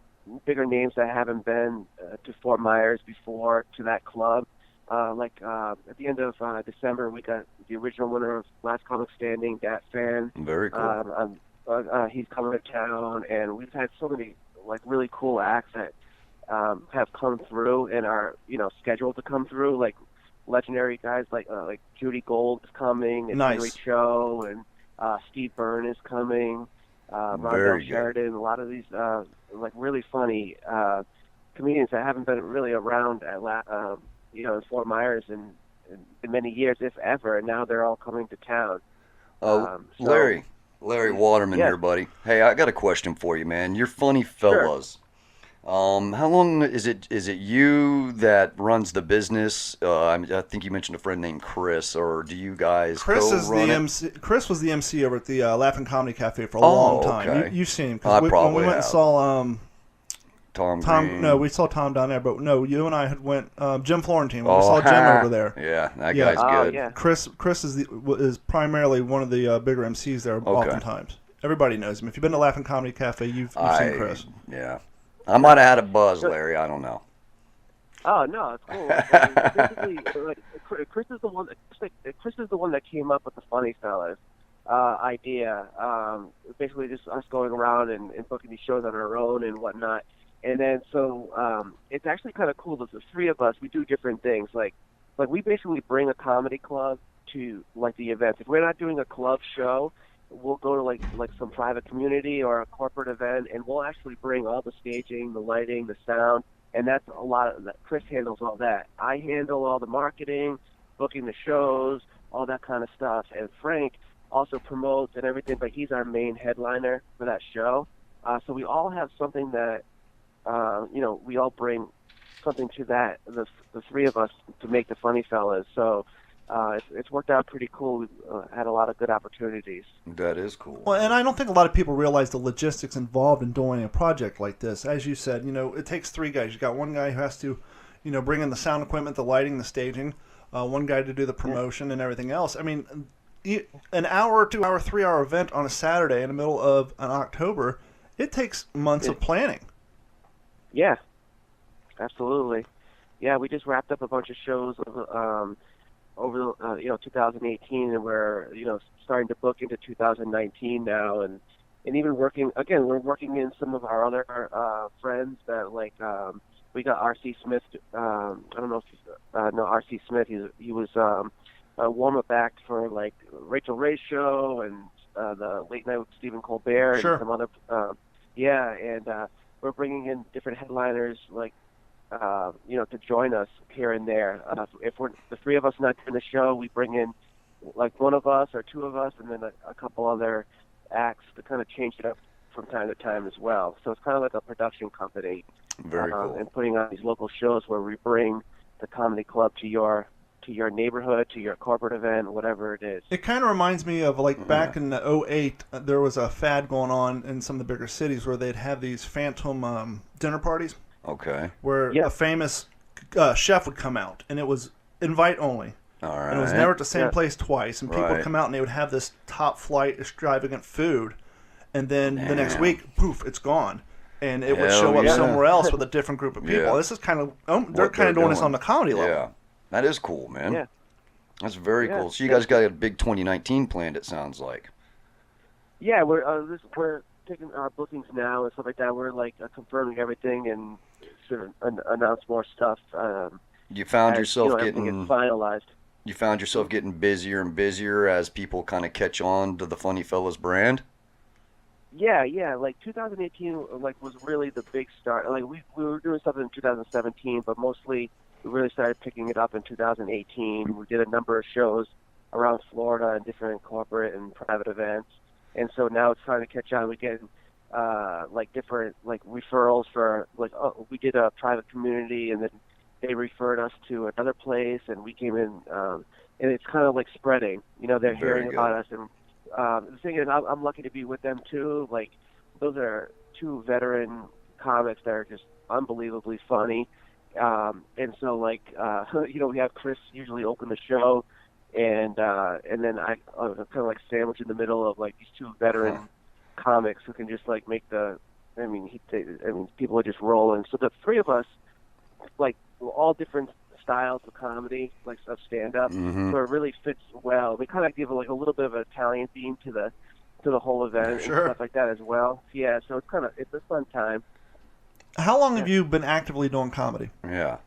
bigger names that haven't been to Fort Myers before to that club. At the end of December, we got the original winner of Last Comic Standing, Dat Fan. Very cool. He's coming to town, and we've had so many like really cool acts that have come through and are scheduled to come through. Like legendary guys like Judy Gold is coming, and Henry Cho, and Steve Byrne is coming. Rondell Sheridan. A lot of these really funny comedians that haven't been really around at in Fort Myers in many years, if ever, and now they're all coming to town. Larry Waterman here, buddy. Hey, I got a question for you, man. You're Funny Fellas. Sure. How long is it you that runs the business? I think you mentioned a friend named Chris, or do you guys co-run it? MC. Chris was the MC over at the Laugh-In Comedy Cafe for a long time. Okay. You've seen him. When we went and saw Tom Green. No, we saw Tom down there, but no, you and I had went Jim Florentine. We saw Jim over there. Yeah, that guy's good. Yeah. Chris is primarily one of the bigger MCs there. Oftentimes, everybody knows him. If you've been to Laugh-In Comedy Cafe, you've seen Chris. Yeah, I might have had a buzz, Larry. I don't know. Oh no, it's cool. Basically, Chris is the one. Chris is the one that came up with the Funny Fellas idea. Basically, just us going around and booking these shows on our own and whatnot. And then so it's actually kind of cool that the three of us, we do different things. Like we basically bring a comedy club to like the events. If we're not doing a club show, we'll go to like some private community or a corporate event, and we'll actually bring all the staging, the lighting, the sound, and that's a lot of that. Chris handles all that. I handle all the marketing, booking the shows, all that kind of stuff. And Frank also promotes and everything, but he's our main headliner for that show. So we all have something that we all bring something to that, the three of us, to make the Funny Fellas. So it's worked out pretty cool. We've had a lot of good opportunities. That is cool. Well, and I don't think a lot of people realize the logistics involved in doing a project like this. As you said, it takes three guys. You got one guy who has to, bring in the sound equipment, the lighting, the staging, one guy to do the promotion and everything else. I mean, an hour, 2 hour, 3 hour event on a Saturday in the middle of an October, it takes months of planning. Yeah, absolutely. Yeah, we just wrapped up a bunch of shows over 2018, and we're starting to book into 2019 now, and even we're working in some of our other friends that we got R.C. Smith. I don't know if you know R.C. Smith. He was a warm-up act for Rachel Ray's show and the Late Night with Stephen Colbert, sure. and some other Yeah, and we're bringing in different headliners, like, to join us here and there. If we're the three of us not doing the show, we bring in like one of us or two of us, and then a couple other acts to kind of change it up from time to time as well. So it's kind of like a production company. Very cool. And putting on these local shows where we bring the comedy club to your neighborhood, to your corporate event, whatever it is. It kind of reminds me of like back in the '08, there was a fad going on in some of the bigger cities where they'd have these phantom dinner parties. Okay. Where a famous chef would come out, and it was invite only. All right. And it was never at the same place twice, and people would come out and they would have this top flight extravagant food, and then the next week, poof, it's gone. And it would show up somewhere else with a different group of people. This is kind of they're kind of doing this on the comedy level. Yeah, that is cool, man. Yeah, that's very cool. So you guys got a big 2019 planned. It sounds like. Yeah, we're taking our bookings now and stuff like that. We're like confirming everything and sort of announce more stuff. You found yourself getting finalized. You found yourself getting busier and busier as people kind of catch on to the Funny Fellas brand. Yeah. Like 2018, like was really the big start. Like we were doing something in 2017, but mostly we really started picking it up in 2018. We did a number of shows around Florida and different corporate and private events, and so now it's trying to catch on. We get like different like referrals for like we did a private community, and then they referred us to another place, and we came in, and it's kind of like spreading. They're hearing about us and. The thing is, I'm lucky to be with them too. Like, those are two veteran comics that are just unbelievably funny. And so, like, we have Chris usually open the show, and then I'm kind of like sandwiched in the middle of like these two veteran comics who can just like make people are just rolling. So the three of us, like, all different styles of comedy, like of stand-up, so it really fits well. We kind of give like a little bit of an Italian theme to the whole event and stuff like that as well. Yeah, so it's a fun time. How long have you been actively doing comedy? Yeah,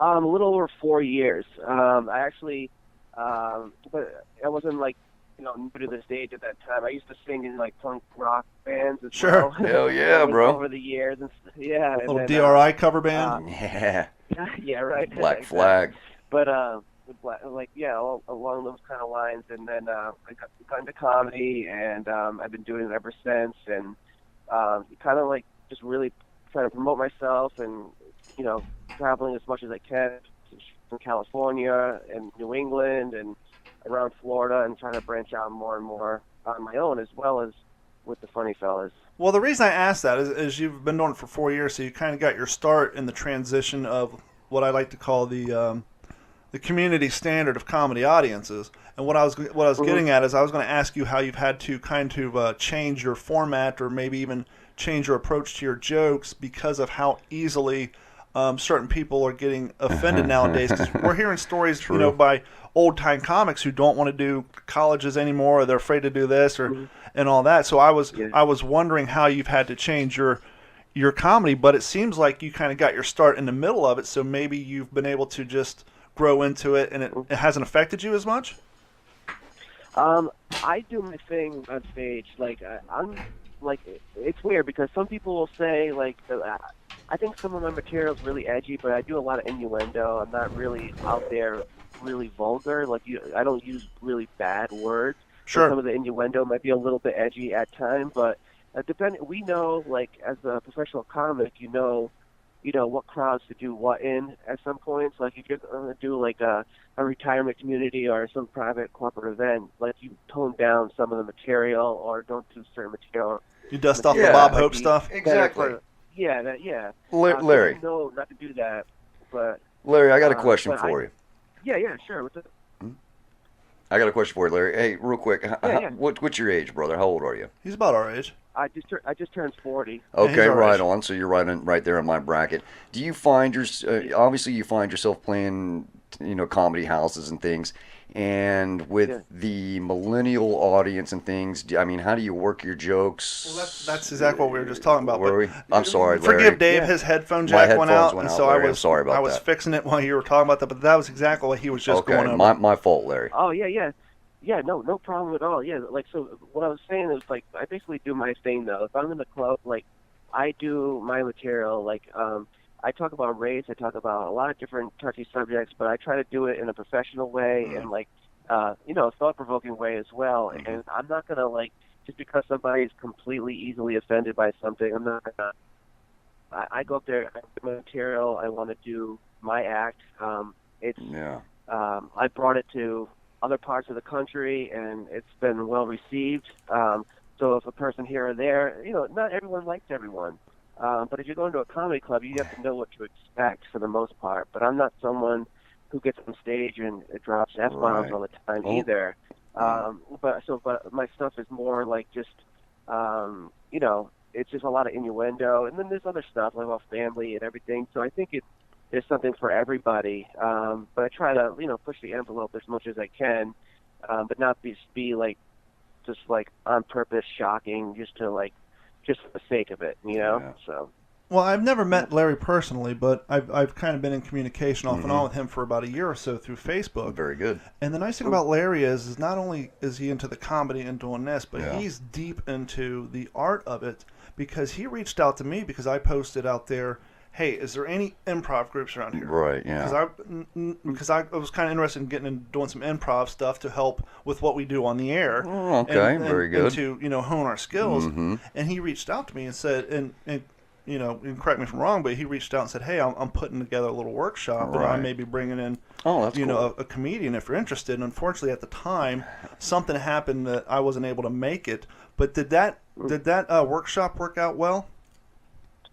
a little over 4 years. I actually, but I wasn't like new to the stage at that time. I used to sing in like punk rock bands as well. Hell yeah, bro. Over the years, and a little DRI cover band. Yeah, right. Black Flag. But along those kind of lines, and then I got into comedy, and I've been doing it ever since, and kind of like just really trying to promote myself, and traveling as much as I can from California and New England and around Florida, and trying to branch out more and more on my own, as well as with the Funny Fellas. Well, the reason I asked that is you've been doing it for 4 years, so you kind of got your start in the transition of what I like to call the community standard of comedy audiences. And what I was getting at is I was going to ask you how you've had to kind of change your format or maybe even change your approach to your jokes because of how easily certain people are getting offended nowadays. 'Cause we're hearing stories, by old-time comics who don't want to do colleges anymore, or they're afraid to do this and all that. So I was wondering how you've had to change your comedy, but it seems like you kind of got your start in the middle of it, so maybe you've been able to just grow into it, and it hasn't affected you as much? I do my thing on stage. Like, I'm like, it's weird because some people will say, like, I think some of my material is really edgy, but I do a lot of innuendo. I'm not really out there really vulgar. Like, I don't use really bad words. Sure. Some of the innuendo might be a little bit edgy at times, but we know, like, as a professional comic, you know what crowds to do what in at some points. Like, if you're going to do like a retirement community or some private corporate event, like, you tone down some of the material or don't do certain material. You dust off the Bob Hope stuff. Exactly. Yeah. Larry. I know not to do that, but Larry, I got a question for you. Yeah, sure. What's up? I got a question for you, Larry. Hey, real quick. What's your age, brother? How old are you? He's about our age. I just turned 40. Okay, right on. So you're right there in my bracket. Do you find obviously you find yourself playing, comedy houses and things, and with the millennial audience and things? How do you work your jokes? Well, that's exactly what we were just talking about. Were we? I'm sorry, Larry. Forgive Dave. His headphone jack went out, and so Larry, I'm sorry about that. I was fixing it while you were talking about that, but that was exactly what he was just going over. My fault, Larry. Oh yeah. Yeah, no problem at all. Yeah, like, so what I was saying is, like, I basically do my thing, though. If I'm in the club, like, I do my material, like, I talk about race, I talk about a lot of different touchy subjects, but I try to do it in a professional way and, like, you know, a thought-provoking way as well. And I'm not going to, like, just because somebody is completely easily offended by something, I'm not going to, I go up there, I do my material, I want to do my act. I brought it to other parts of the country, and it's been well received. So if a person here or there, you know, not everyone likes everyone. But if you're going to a comedy club, you have to know what to expect for the most part. But I'm not someone who gets on stage and drops F-bombs all the time either. But my stuff is more like just, you know, it's just a lot of innuendo. And then there's other stuff like about family and everything. So I think there's something for everybody. But I try to, you know, push the envelope as much as I can, but not be like, just like on purpose shocking just for the sake of it, you know? Yeah. So. Well, I've never met Larry personally, but I've kind of been in communication off and on with him for about a year or so through Facebook. Very good. And the nice thing about Larry is not only is he into the comedy and doing this, but he's deep into the art of it, because he reached out to me because I posted out there, hey, is there any improv groups around here? Right, yeah. Because I was kind of interested in getting and doing some improv stuff to help with what we do on the air. Oh, okay, very good. And to, you know, hone our skills. And he reached out to me and said, and you know, and correct me if I'm wrong, but he reached out and said, hey, I'm putting together a little workshop, and I may be bringing in, you know, a comedian if you're interested. And unfortunately, at the time, something happened that I wasn't able to make it. But did that workshop work out well?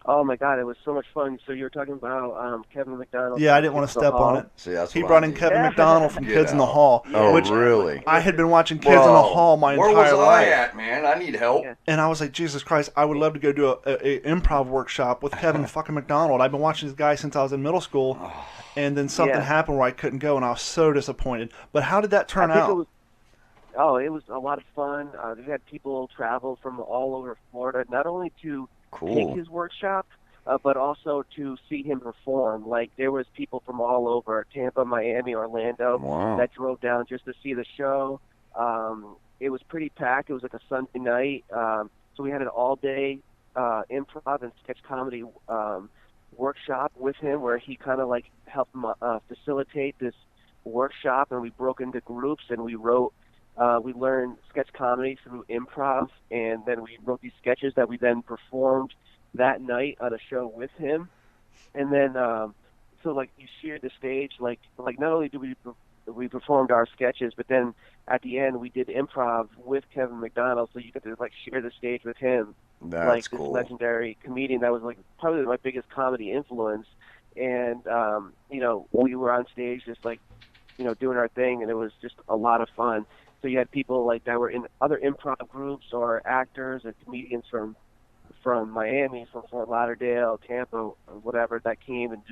Oh my God, it was so much fun. So you were talking about Kevin McDonald. Yeah, I didn't want to step on it. See, that's he brought in Kevin McDonald from Kids in the Hall. Oh, which really? I had been watching Kids in the Hall my entire life. Where was I at, man? I need help. Yeah. And I was like, Jesus Christ, I would love to go do a improv workshop with Kevin fucking McDonald. I've been watching this guy since I was in middle school, and then something happened where I couldn't go, and I was so disappointed. But how did that turn out? It was a lot of fun. We had people travel from all over Florida, not only to take his workshop, but also to see him perform. Like, there was people from all over, Tampa, Miami, Orlando, that drove down just to see the show. It was pretty packed. It was like a Sunday night. So we had an all-day improv and sketch comedy workshop with him, where he kind of like helped facilitate this workshop, and we broke into groups, and we learned sketch comedy through improv, and then we wrote these sketches that we then performed that night on a show with him. And then so like you shared the stage, like not only did we performed our sketches, but then at the end we did improv with Kevin McDonald, so you get to like share the stage with him. That's like cool. This legendary comedian that was like probably my biggest comedy influence. And you know, we were on stage just like, you know, doing our thing, and it was just a lot of fun. So you had people like that were in other improv groups, or actors and comedians from Miami, from Fort Lauderdale, Tampa, whatever, that came and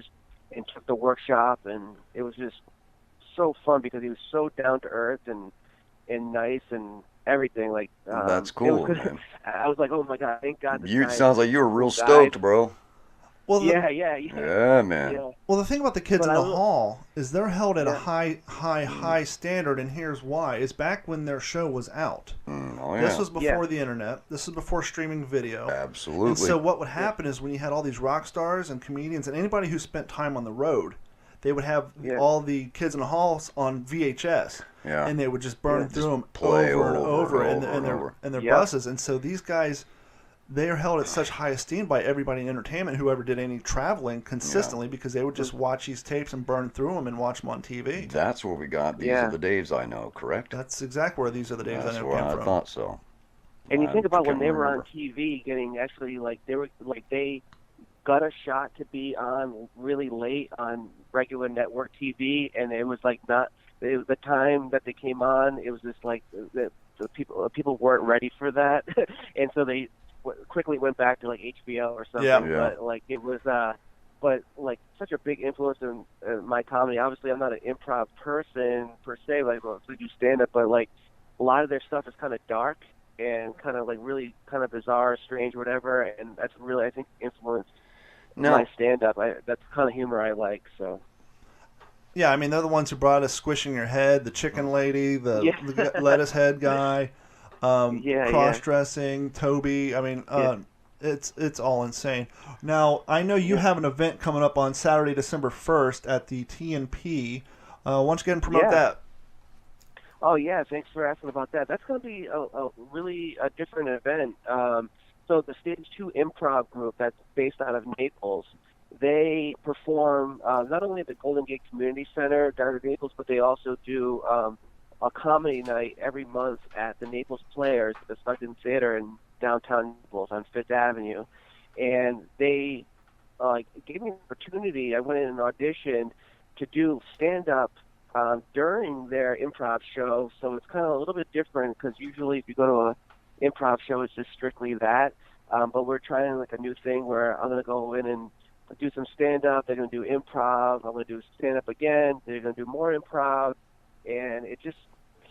took the workshop, and it was just so fun because he was so down to earth and nice and everything. Like that's cool. Man. I was like, oh my God, thank God. Sounds like you were real stoked, bro. Well, yeah, man. Yeah. Well, the thing about the Kids in the Hall is they're held at a high standard, and here's why. It's back when their show was out. This was before the internet. This is before streaming video. Absolutely. And so what would happen is when you had all these rock stars and comedians and anybody who spent time on the road, they would have all the Kids in the Halls on VHS. Yeah. And they would just burn through them over and over in their buses. And so these guys, they are held at such high esteem by everybody in entertainment, whoever did any traveling consistently, because they would just watch these tapes and burn through them and watch them on TV. That's where we got These Are the Days I Know, correct? That's exactly where These Are the Days I Know came from. That's where I thought so. And you think about when they were on TV, getting actually they got a shot to be on really late on regular network TV, and it was like the time that they came on, it was just like the people weren't ready for that, and so they quickly went back to like HBO or something. But like it was but like such a big influence in my comedy. Obviously I'm not an improv person per se, like I do stand up, but like a lot of their stuff is kind of dark and kind of like really kind of bizarre, strange, whatever, and that's really, I think, influenced my stand up. That's the kind of humor I like. So Yeah, I mean, they're the ones who brought us Squishing Your Head, the Chicken Lady, the Lettuce Head guy, cross-dressing, Toby. I mean, it's all insane. Now, I know you have an event coming up on Saturday, December 1st at the TNP. Why don't you go ahead and promote that? Oh, yeah, thanks for asking about that. That's going to be a really different event. So the Stage 2 improv group that's based out of Naples, they perform not only at the Golden Gate Community Center down in Naples, but they also do a comedy night every month at the Naples Players, the Stockton Theater in downtown Naples on Fifth Avenue. And they gave me an opportunity. I went in and auditioned to do stand-up during their improv show. So it's kind of a little bit different because usually if you go to an improv show, it's just strictly that. But we're trying like a new thing where I'm going to go in and do some stand-up. They're going to do improv. I'm going to do stand-up again. They're going to do more improv. And it just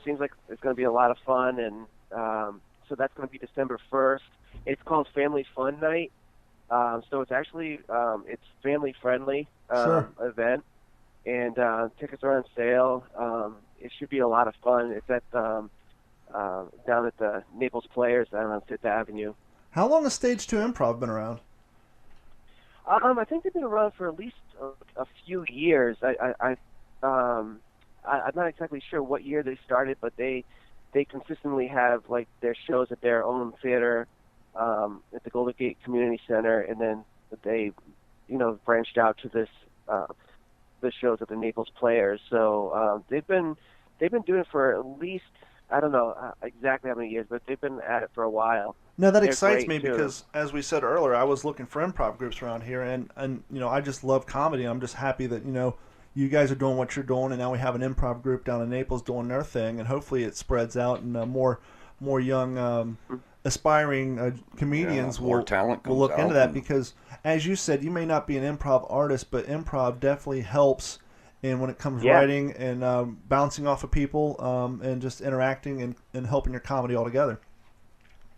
seems like it's going to be a lot of fun. And so that's going to be December 1st. It's called Family Fun Night. So it's actually it's family-friendly event. And tickets are on sale. It should be a lot of fun. It's at down at the Naples Players down on Fifth Avenue. How long has Stage 2 Improv been around? I think they've been around for at least a few years. I'm not exactly sure what year they started, but they consistently have like their shows at their own theater at the Golden Gate Community Center, and then they branched out to the shows at the Naples Players. So they've been doing it for at least, I don't know exactly how many years, but they've been at it for a while. No, that excites me because, as we said earlier, I was looking for improv groups around here, and I just love comedy. I'm just happy that you guys are doing what you're doing, and now we have an improv group down in Naples doing their thing, and hopefully it spreads out, and more young aspiring comedians will look into that because, as you said, you may not be an improv artist, but improv definitely helps. And when it comes writing and bouncing off of people and just interacting and helping your comedy all together.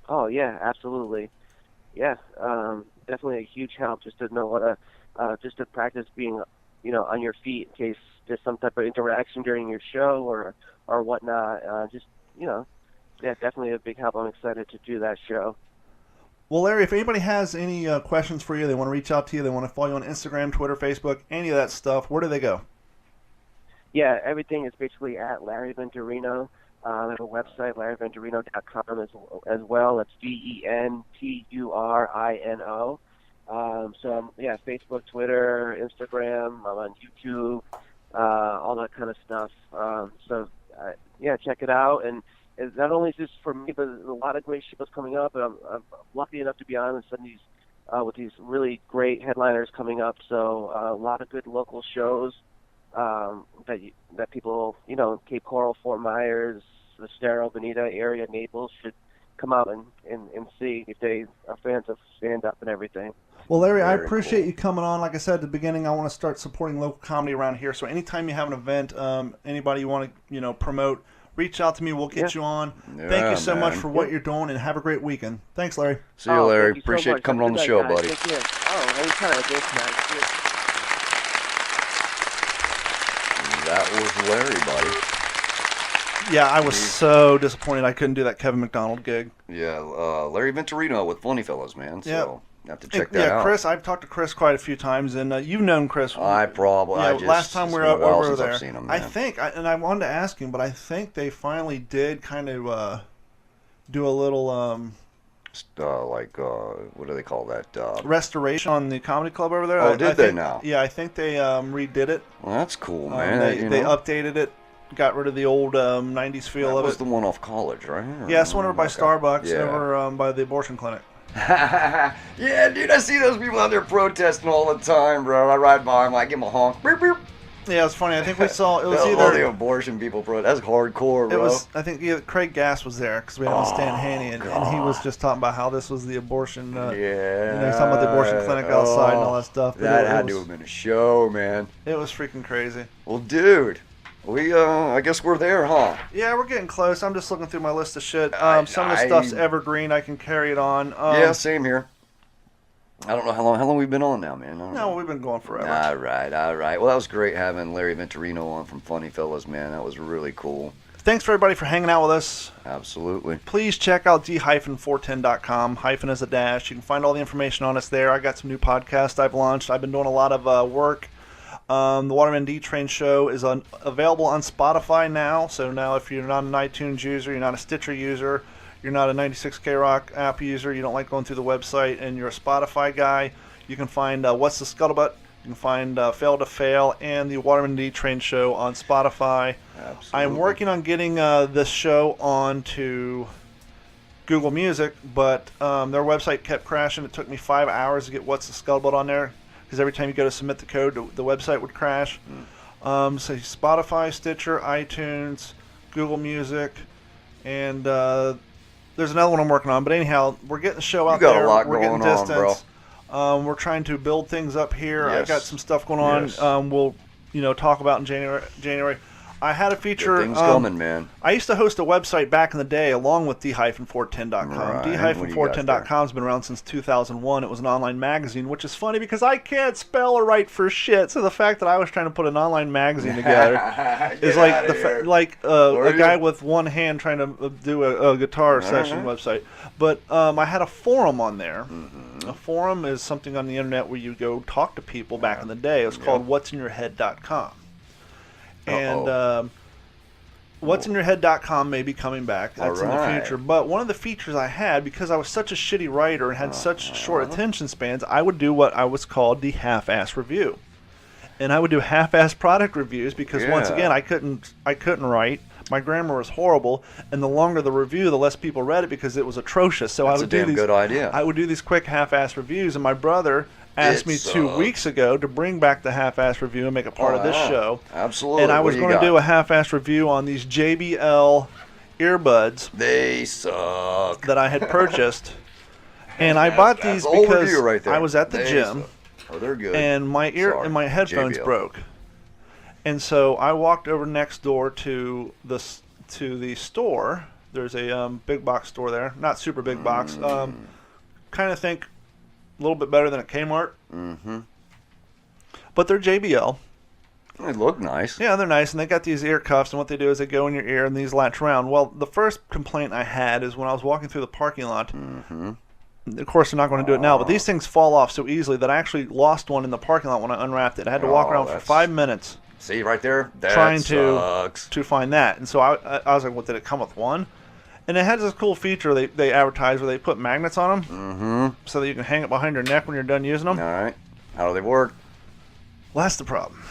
Oh, yeah, absolutely. Yeah, definitely a huge help just to know what just to practice being, on your feet in case there's some type of interaction during your show or whatnot. Definitely a big help. I'm excited to do that show. Well, Larry, if anybody has any questions for you, they want to reach out to you, they want to follow you on Instagram, Twitter, Facebook, any of that stuff, where do they go? Yeah, everything is basically at Larry Venturino. I have a website, larryventurino.com as well. That's VENTURINO. So, Facebook, Twitter, Instagram, I'm on YouTube, all that kind of stuff. Check it out. And not only is this for me, but there's a lot of great shows coming up. And I'm lucky enough to be on these with these really great headliners coming up. So a lot of good local shows that people, Cape Coral, Fort Myers, the Estero, Bonita area, Naples should come out and see if they are fans of stand-up and everything. Well, Larry, I appreciate you coming on. Like I said at the beginning, I want to start supporting local comedy around here. So anytime you have an event, anybody you want to promote, reach out to me. We'll get you on. Thank you so much for what you're doing, and have a great weekend. Thanks, Larry. See you, Larry. Appreciate you coming on the show, buddy. Thank you. Oh, anytime. Thanks, guys. That was Larry, buddy. Yeah, I was so disappointed I couldn't do that Kevin McDonald gig. Yeah, Larry Venturino with Funny Fellows, man. So you have to check that out. Yeah, Chris, I've talked to Chris quite a few times, and you've known Chris. Last time we were over there. I've seen him, I think, and I wanted to ask him, but I think they finally did kind of do a little what do they call that? Restoration on the comedy club over there. Oh, did they now? Yeah, I think they redid it. Well, that's cool, man. They updated it, got rid of the old 90s feel of it. That was the one off College, right? Yeah, it's one over by Starbucks, over by the abortion clinic. Yeah, dude, I see those people out there protesting all the time, bro. I ride by them, I give them a honk. Beep, beep. Yeah, it's funny. I think we saw it was all either the abortion people protest. That's hardcore, bro. It was. I think Craig Gass was there because we had on Stan Haney, and he was just talking about how this was the abortion. He's talking about the abortion clinic outside and all that stuff. That had to have been a show, man. It was freaking crazy. Well, dude, I guess we're there, huh? Yeah, we're getting close. I'm just looking through my list of shit. Some of the stuff's evergreen. I can carry it on. Yeah, same here. I don't know how long we've been on now, man. No, we've been going forever. All right. Well, that was great having Larry Venturino on from Funny Fellas, man. That was really cool. Thanks for everybody for hanging out with us. Absolutely. Please check out d-410.com. Hyphen is a dash. You can find all the information on us there. I got some new podcasts I've launched. I've been doing a lot of work. The Waterman D Train Show is available on Spotify now. So now if you're not an iTunes user, you're not a Stitcher user, you're not a 96K Rock app user, you don't like going through the website, and you're a Spotify guy, you can find What's the Scuttlebutt, you can find Fail to Fail, and the Waterman D Train Show on Spotify. Absolutely. I'm working on getting this show onto Google Music, but their website kept crashing. It took me 5 hours to get What's the Scuttlebutt on there, because every time you go to submit the code, the website would crash. So Spotify, Stitcher, iTunes, Google Music, and there's another one I'm working on. But anyhow, we're getting the show out there. You got a lot we're going getting on, bro. We're trying to build things up here. Yes. I got some stuff going on. Yes. We'll talk about in January. I had a feature. Good things coming, man. I used to host a website back in the day along with d-410.com. Right. d-410.com has been around since 2001. It was an online magazine, which is funny because I can't spell or write for shit. So the fact that I was trying to put an online magazine together is like a guy with one hand trying to do a guitar session website. But I had a forum on there. A forum is something on the internet where you go talk to people back in the day. It was called what'sinyourhead.com. And what'sinyourhead.com may be coming back. That's in the future. But one of the features I had, because I was such a shitty writer and had such short attention spans, I would do what I was called the half-ass review. And I would do half-ass product reviews because, once again, I couldn't write. My grammar was horrible, and the longer the review, the less people read it because it was atrocious. So That's a damn good idea. I would do these quick half-ass reviews, and my brother asked me 2 weeks ago to bring back the half-ass review and make it part of this show. Absolutely. And I was going to do a half-ass review on these JBL earbuds. They suck. That I had purchased. And I bought these because I was at the gym. Suck. Oh, they're good. And my my headphones broke. And so I walked over next door to the store. There's a big box store there. Not super big box. Kind of think a little bit better than a Kmart. But they're JBL. They look nice. Yeah, they're nice, and they got these ear cuffs, and what they do is they go in your ear, and these latch around. Well, the first complaint I had is when I was walking through the parking lot. Of course, they're not going to do it now, but these things fall off so easily that I actually lost one in the parking lot when I unwrapped it. I had to walk around for 5 minutes. See, right there? That trying sucks. to find that. And so I was like, well, did it come with one? And it had this cool feature they advertise where they put magnets on them so that you can hang it behind your neck when you're done using them. All right. How do they work? Well, that's the problem.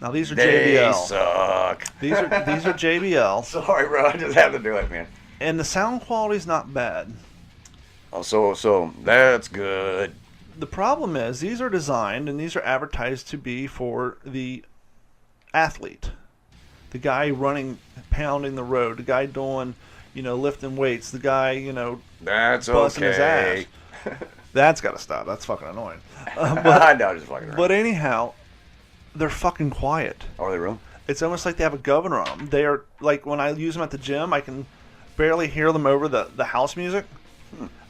Now, these are they JBL. Suck. These are JBL. Sorry, bro. I just had to do it, man. And the sound quality's not bad. Oh, so that's good. The problem is these are designed and these are advertised to be for the athlete. The guy running, pounding the road. The guy doing, lifting weights. The guy, that's busting his ass. That's got to stop. That's fucking annoying. I know, just fucking around. But anyhow, they're fucking quiet. Are they real? It's almost like they have a governor on them. They are, like, when I use them at the gym, I can barely hear them over the house music.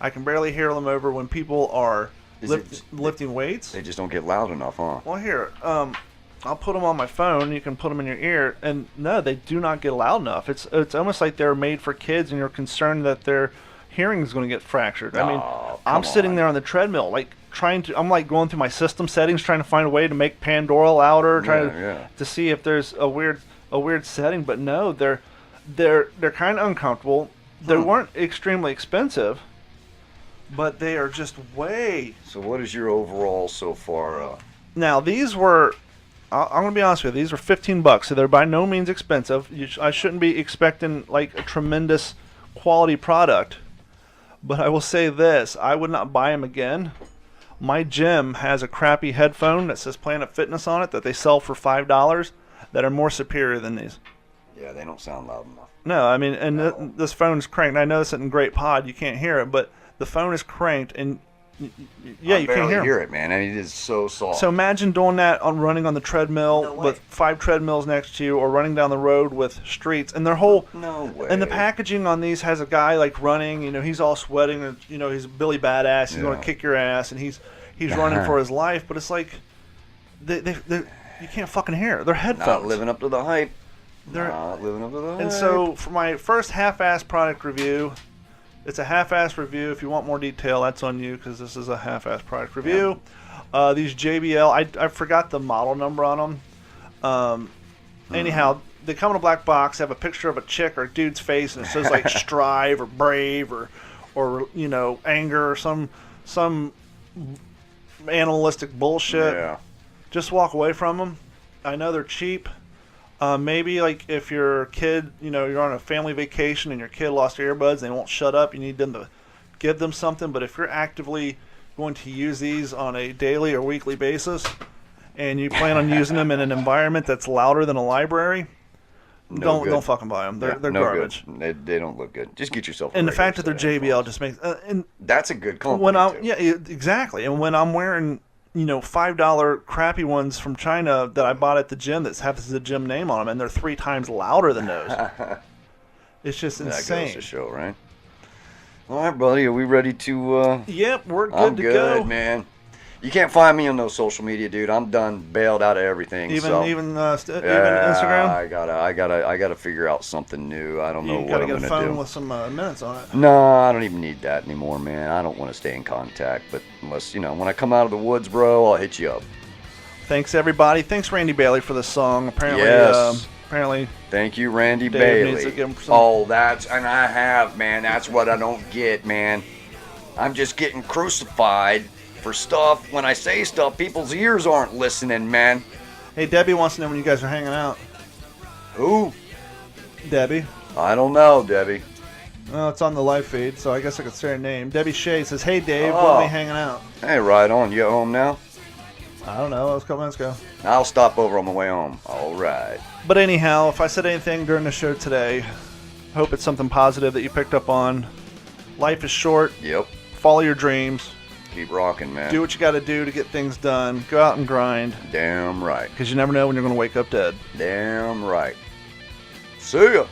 I can barely hear them over when people are lifting weights. They just don't get loud enough, huh? Well, here, I'll put them on my phone. You can put them in your ear, and no, they do not get loud enough. It's almost like they're made for kids, and you're concerned that their hearing is going to get fractured. I mean, I'm sitting there on the treadmill, like I'm like going through my system settings, trying to find a way to make Pandora louder, to see if there's a weird setting. But no, they're kind of uncomfortable. They weren't extremely expensive, but they are just way. So what is your overall so far? Now these were. I'm going to be honest with you. These were $15, so they're by no means expensive. I shouldn't be expecting like a tremendous quality product, but I will say this: I would not buy them again. My gym has a crappy headphone that says Planet Fitness on it that they sell for $5 that are more superior than these. Yeah, they don't sound loud enough. No, I mean, this phone's cranked. I know this isn't great pod; you can't hear it, but the phone is cranked, and Yeah, you can't hear it, man. And it is so soft. So imagine doing that on running on the treadmill with 5 treadmills next to you, or running down the road with streets. And their whole And the packaging on these has a guy like running. You know, he's all sweating. And, you know, he's Billy Badass. He's going to kick your ass, and he's running for his life. But it's like you can't fucking hear it. They're headphones. Not living up to the hype. Not living up to the hype. And so for my first half-ass product review. It's a half-ass review. If you want more detail, that's on you, because this is a half-ass product review. Yeah. These JBL, I forgot the model number on them. Anyhow, they come in a black box, have a picture of a chick or a dude's face, and it says like strive or brave or you know, anger or some animalistic bullshit. Yeah. Just walk away from them. I know they're cheap. Maybe like if your kid, you know, you're on a family vacation and your kid lost their earbuds and they won't shut up, you need them to give them something. But if you're actively going to use these on a daily or weekly basis and you plan on using them in an environment that's louder than a library, don't fucking buy them. They're garbage. They don't look good. Just get yourself. And the fact that they're JBL just makes and that's a good compliment. Exactly. And when I'm wearing, you know, $5 crappy ones from China that I bought at the gym that have the gym name on them, and they're 3 times louder than those. It's just insane. That goes to show, right? All right, buddy. Are we ready to? Yep, we're good I'm to good, go, man. You can't find me on no social media, dude. I'm done, bailed out of everything. Even Instagram. I gotta figure out something new. I don't know what I'm gonna do. You gotta get a phone with some minutes on it. No, I don't even need that anymore, man. I don't want to stay in contact. But unless, you know, when I come out of the woods, bro, I'll hit you up. Thanks, everybody. Thanks, Randy Bailey, for the song. Apparently, yes. Thank you, Randy Bailey. And I have, man. That's what I don't get, man. I'm just getting crucified for stuff. When I say stuff, people's ears aren't listening, man. Hey, Debbie wants to know when you guys are hanging out. Who? Debbie. I don't know, Debbie. Well, it's on the live feed, so I guess I could say her name. Debbie Shea says, "Hey, Dave, when are we hanging out?" Hey, right on. You at home now? I don't know. That was a couple minutes ago. I'll stop over on my way home. All right. But anyhow, if I said anything during the show today, hope it's something positive that you picked up on. Life is short. Yep. Follow your dreams. Keep rocking, man. Do what you got to do to get things done. Go out and grind. Damn right. Because you never know when you're going to wake up dead. Damn right. See ya.